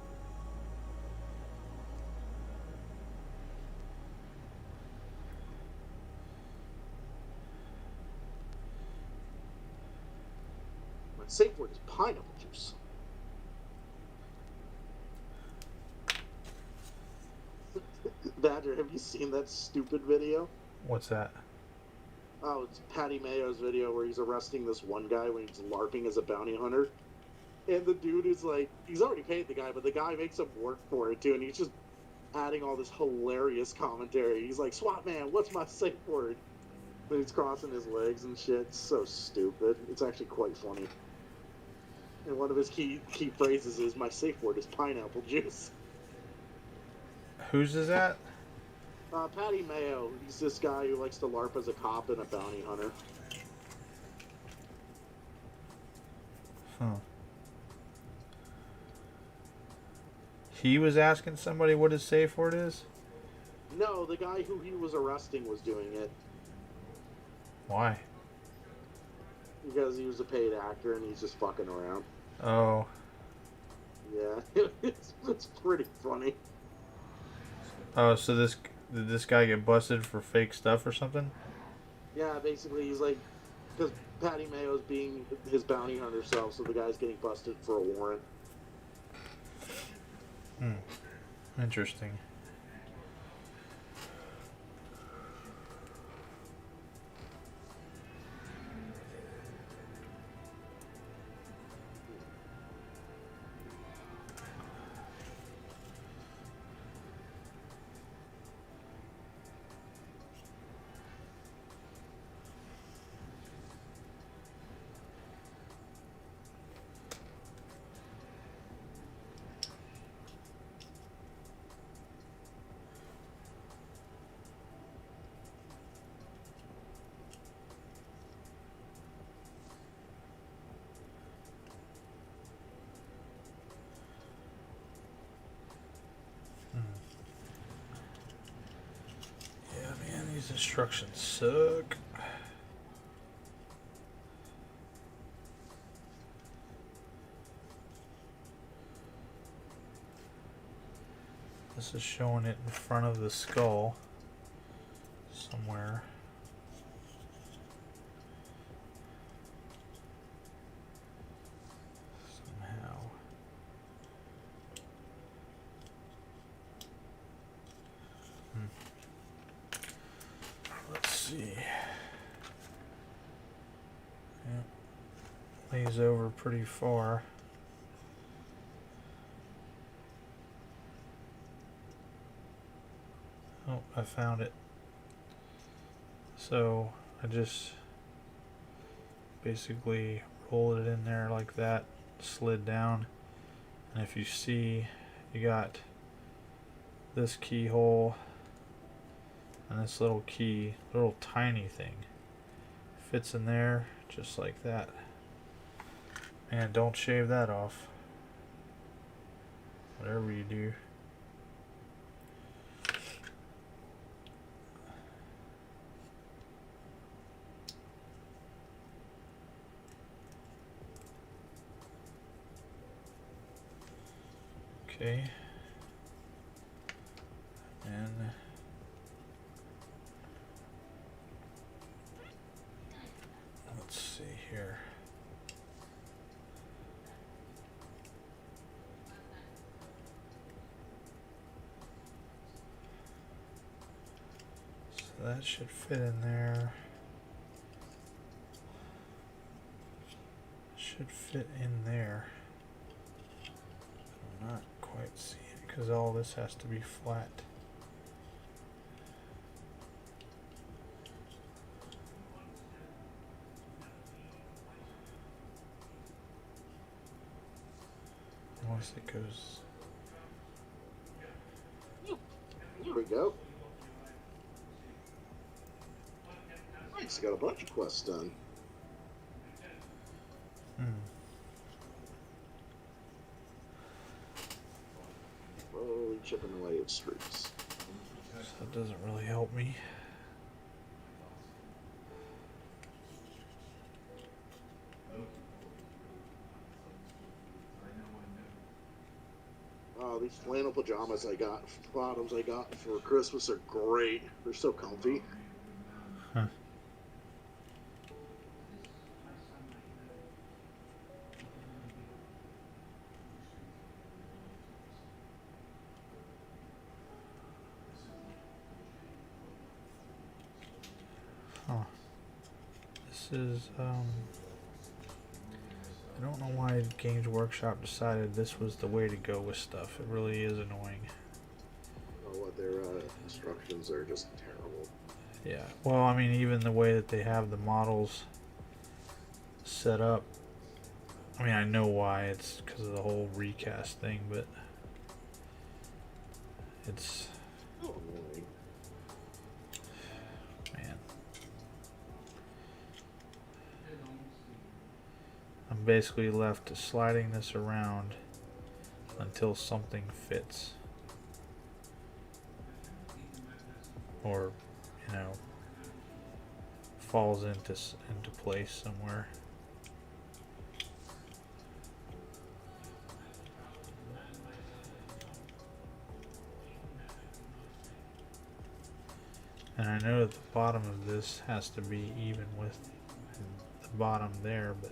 My safe word is pineapple juice. Badger, have you seen that stupid video? What's that? Oh, it's Patty Mayo's video where he's arresting this one guy when he's LARPing as a bounty hunter. And the dude is like, he's already paid the guy, but the guy makes him work for it too, and he's just adding all this hilarious commentary. He's like, SWAT man, what's my safe word? But he's crossing his legs and shit. It's so stupid. It's actually quite funny. And one of his key phrases is, my safe word is pineapple juice. Whose is that? Patty Mayo. He's this guy who likes to LARP as a cop and a bounty hunter. Huh. He was asking somebody what his safe word is? No, the guy who he was arresting was doing it. Why? Because he was a paid actor and he's just fucking around. Oh. Yeah, it's pretty funny. Oh, so did this guy get busted for fake stuff or something? Yeah, basically he's like, because Patty Mayo's being his bounty hunter self, so the guy's getting busted for a warrant. Interesting. These instructions suck. This is showing it in front of the skull somewhere. Somehow. Let's see. Yep. Lays over pretty far. Oh, I found it. So I just basically rolled it in there like that, slid down, and if you see, you got this keyhole and this little key, little tiny thing, fits in there just like that. And don't shave that off, whatever you do. Okay. And So that should fit in there. Should fit in there. I'm not quite seeing it because all this has to be flat. Unless it goes. Here we go. Nice, got a bunch of quests done. Slowly chipping away at streaks. So that doesn't really help me. Oh, these flannel pajamas bottoms I got for Christmas are great. They're so comfy. Huh. Huh. This is, I don't know why Games Workshop decided this was the way to go with stuff. It really is annoying. Oh, what their instructions are just terrible. Yeah, well, I mean, even the way that they have the models set up. I mean, I know why. It's because of the whole recast thing, but it's... Oh, annoying. Man. I'm basically left to sliding this around until something fits. Or, you know, falls into place somewhere. And I know that the bottom of this has to be even with the bottom there, but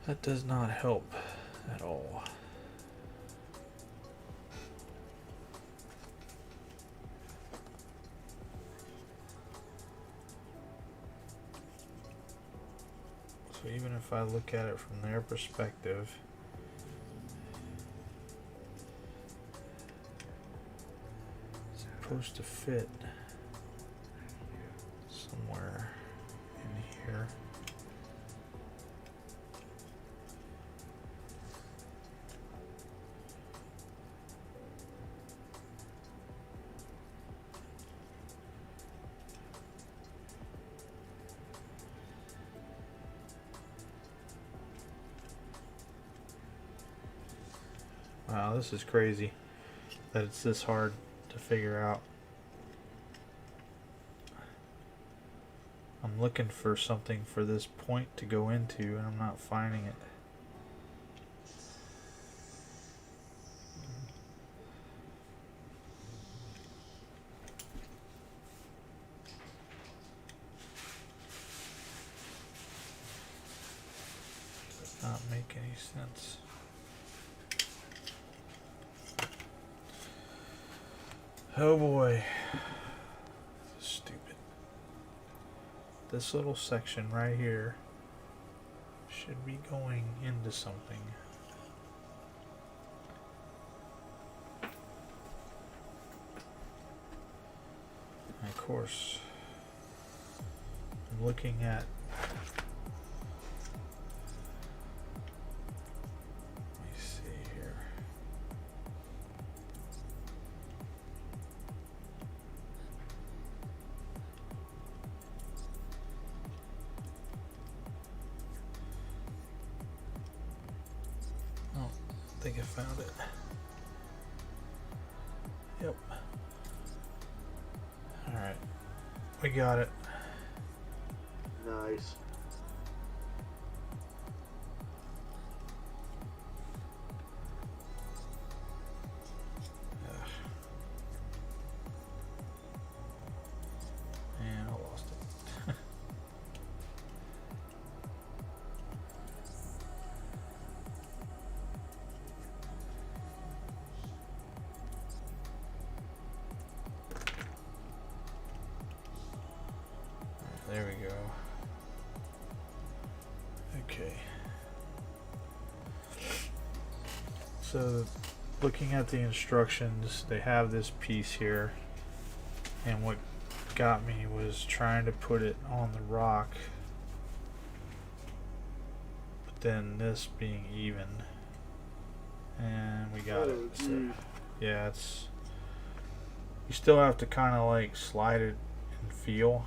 that does not help at all. So even if I look at it from their perspective, it's supposed to fit somewhere in here. Wow, this is crazy that it's this hard to figure out. I'm looking for something for this point to go into and I'm not finding it. Does not make any sense. Oh boy. Stupid. This little section right here should be going into something. And of course, I'm looking at I think I found it. Yep. Alright. We got it. Nice. And I lost it. Okay. So, looking at the instructions, they have this piece here, and what got me was trying to put it on the rock, but then this being even, and we got it. So, yeah, it's, you still have to kind of like slide it and feel,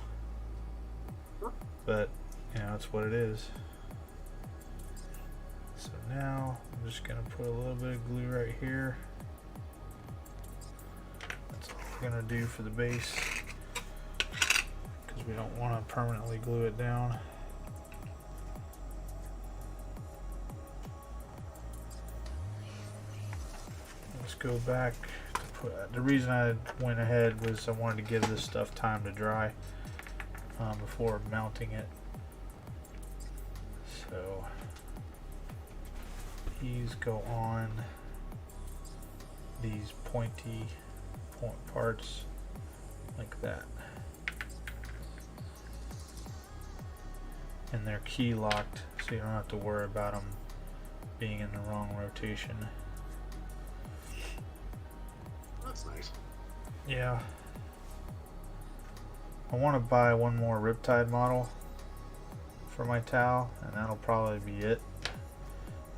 but you know, it's what it is. So now I'm just gonna put a little bit of glue right here. That's all we're gonna do for the base, because we don't want to permanently glue it down. Let's go back to put, the reason I went ahead was I wanted to give this stuff time to dry before mounting it. So these go on these pointy parts like that, and they're key locked, so you don't have to worry about them being in the wrong rotation. That's nice. Yeah, I want to buy one more Riptide model for my Tau, and that'll probably be it.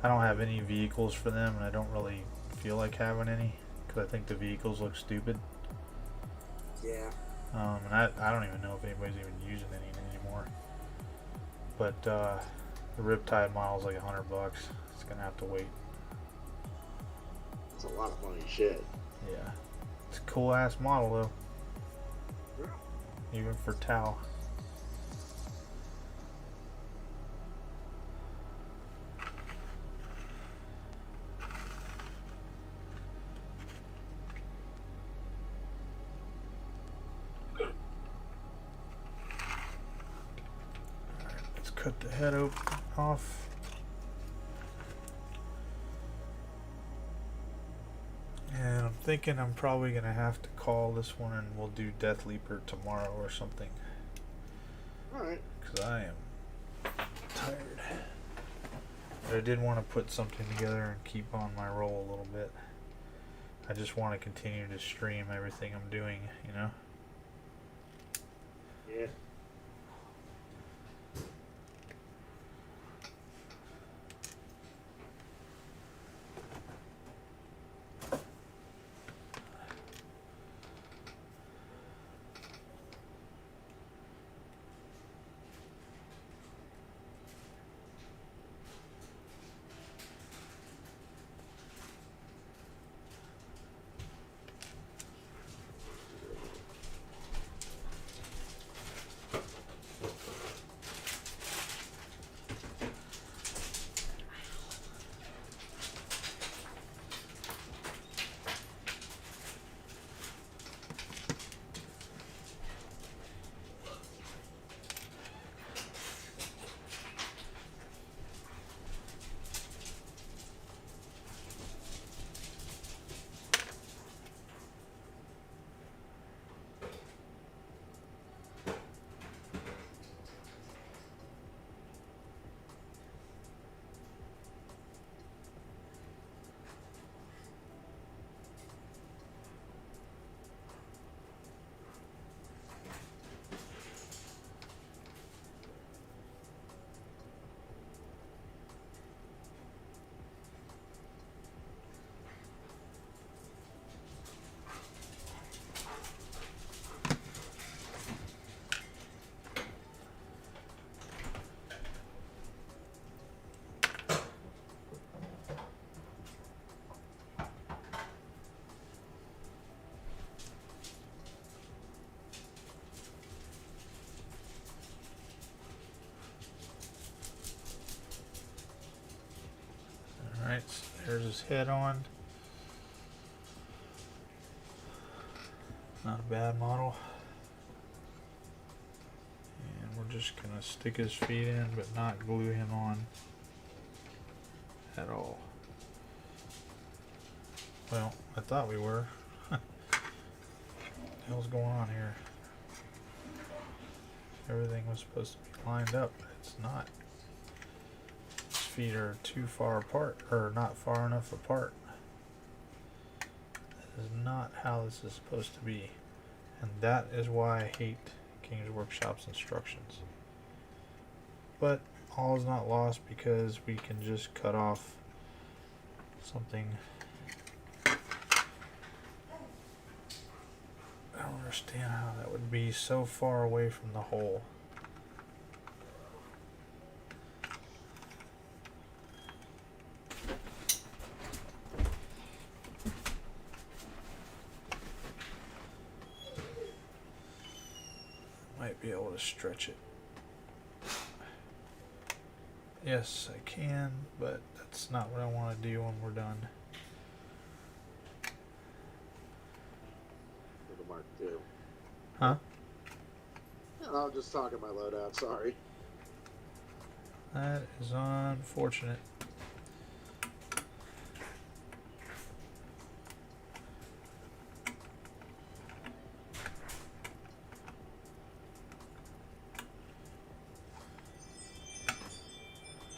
I don't have any vehicles for them, and I don't really feel like having any, because I think the vehicles look stupid. Yeah. And I don't even know if anybody's even using any anymore. But the Riptide model is like $100. It's gonna have to wait. That's a lot of funny shit. Yeah, it's a cool ass model though, Yeah. even for Tau. Cut the head off. And I'm thinking I'm probably going to have to call this one, and we'll do Death Leaper tomorrow or something. Alright. Because I am tired. But I did want to put something together and keep on my roll a little bit. I just want to continue to stream everything I'm doing, you know? Yeah. Alright, so there's his head on. Not a bad model. And we're just gonna stick his feet in, but not glue him on at all. Well, I thought we were. What the hell's going on here? Everything was supposed to be lined up, but it's not. feet are too far apart, or not far enough apart. That is not how this is supposed to be. And that is why I hate Games Workshop's instructions. But all is not lost, because we can just cut off something. I don't understand how that would be so far away from the hole. Might be able to stretch it. Yes, I can, but that's not what I want to do when we're done. For the Mark II. Huh? I'll just talk at my loadout, sorry. That is unfortunate.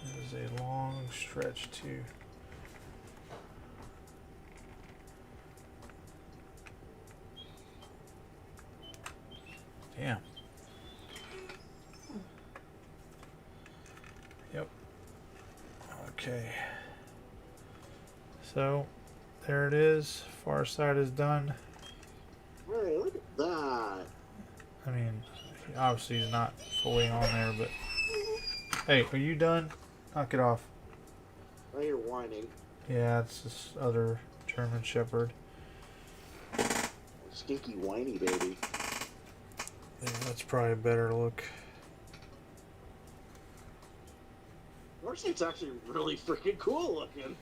That is a long stretch too. Damn. Yep. Okay. So, there it is. Farsight is done. Hey, look at that. I mean, obviously he's not fully on there, but... Hey, are you done? Knock it off. I hear whining. Yeah, it's this other German Shepherd. Stinky whiny baby. Yeah, that's probably a better look. Farsight's actually really freaking cool looking.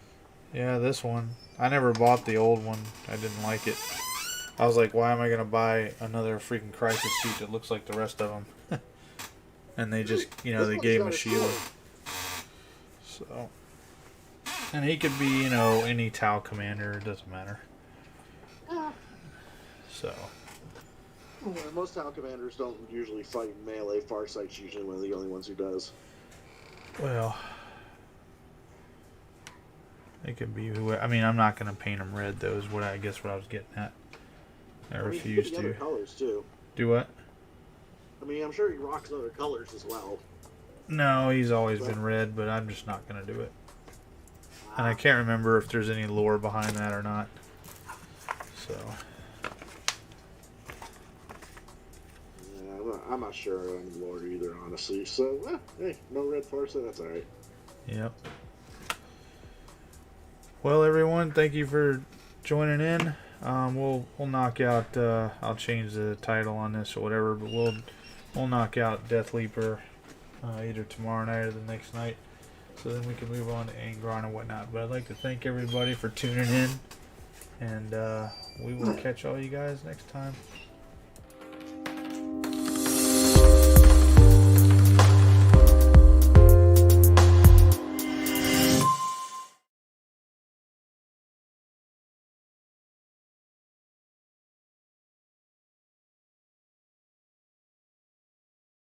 Yeah, this one. I never bought the old one. I didn't like it. I was like, why am I going to buy another freaking crisis suit that looks like the rest of them? And they just, you know, This they one's gave him got a a shield. So. And he could be, you know, any Tau commander. It doesn't matter. So. Yeah, most Tau commanders don't usually fight melee. Farsight's usually one of the only ones who does. Well. It could be who. I mean, I'm not going to paint them red, though, is what I guess what I was getting at. I refuse the to. other colors too. Do what? I mean, I'm sure he rocks other colors as well. No, he's always been red, but I'm just not going to do it. And I can't remember if there's any lore behind that or not. So. Yeah, I'm not sure on the lore either, honestly. So, hey, no red Farsight, that's alright. Yep. Well, everyone, thank you for joining in. We'll knock out. I'll change the title on this or whatever, but we'll knock out Death Leaper either tomorrow night or the next night, so then we can move on to Angron and whatnot. But I'd like to thank everybody for tuning in, and we will catch all you guys next time.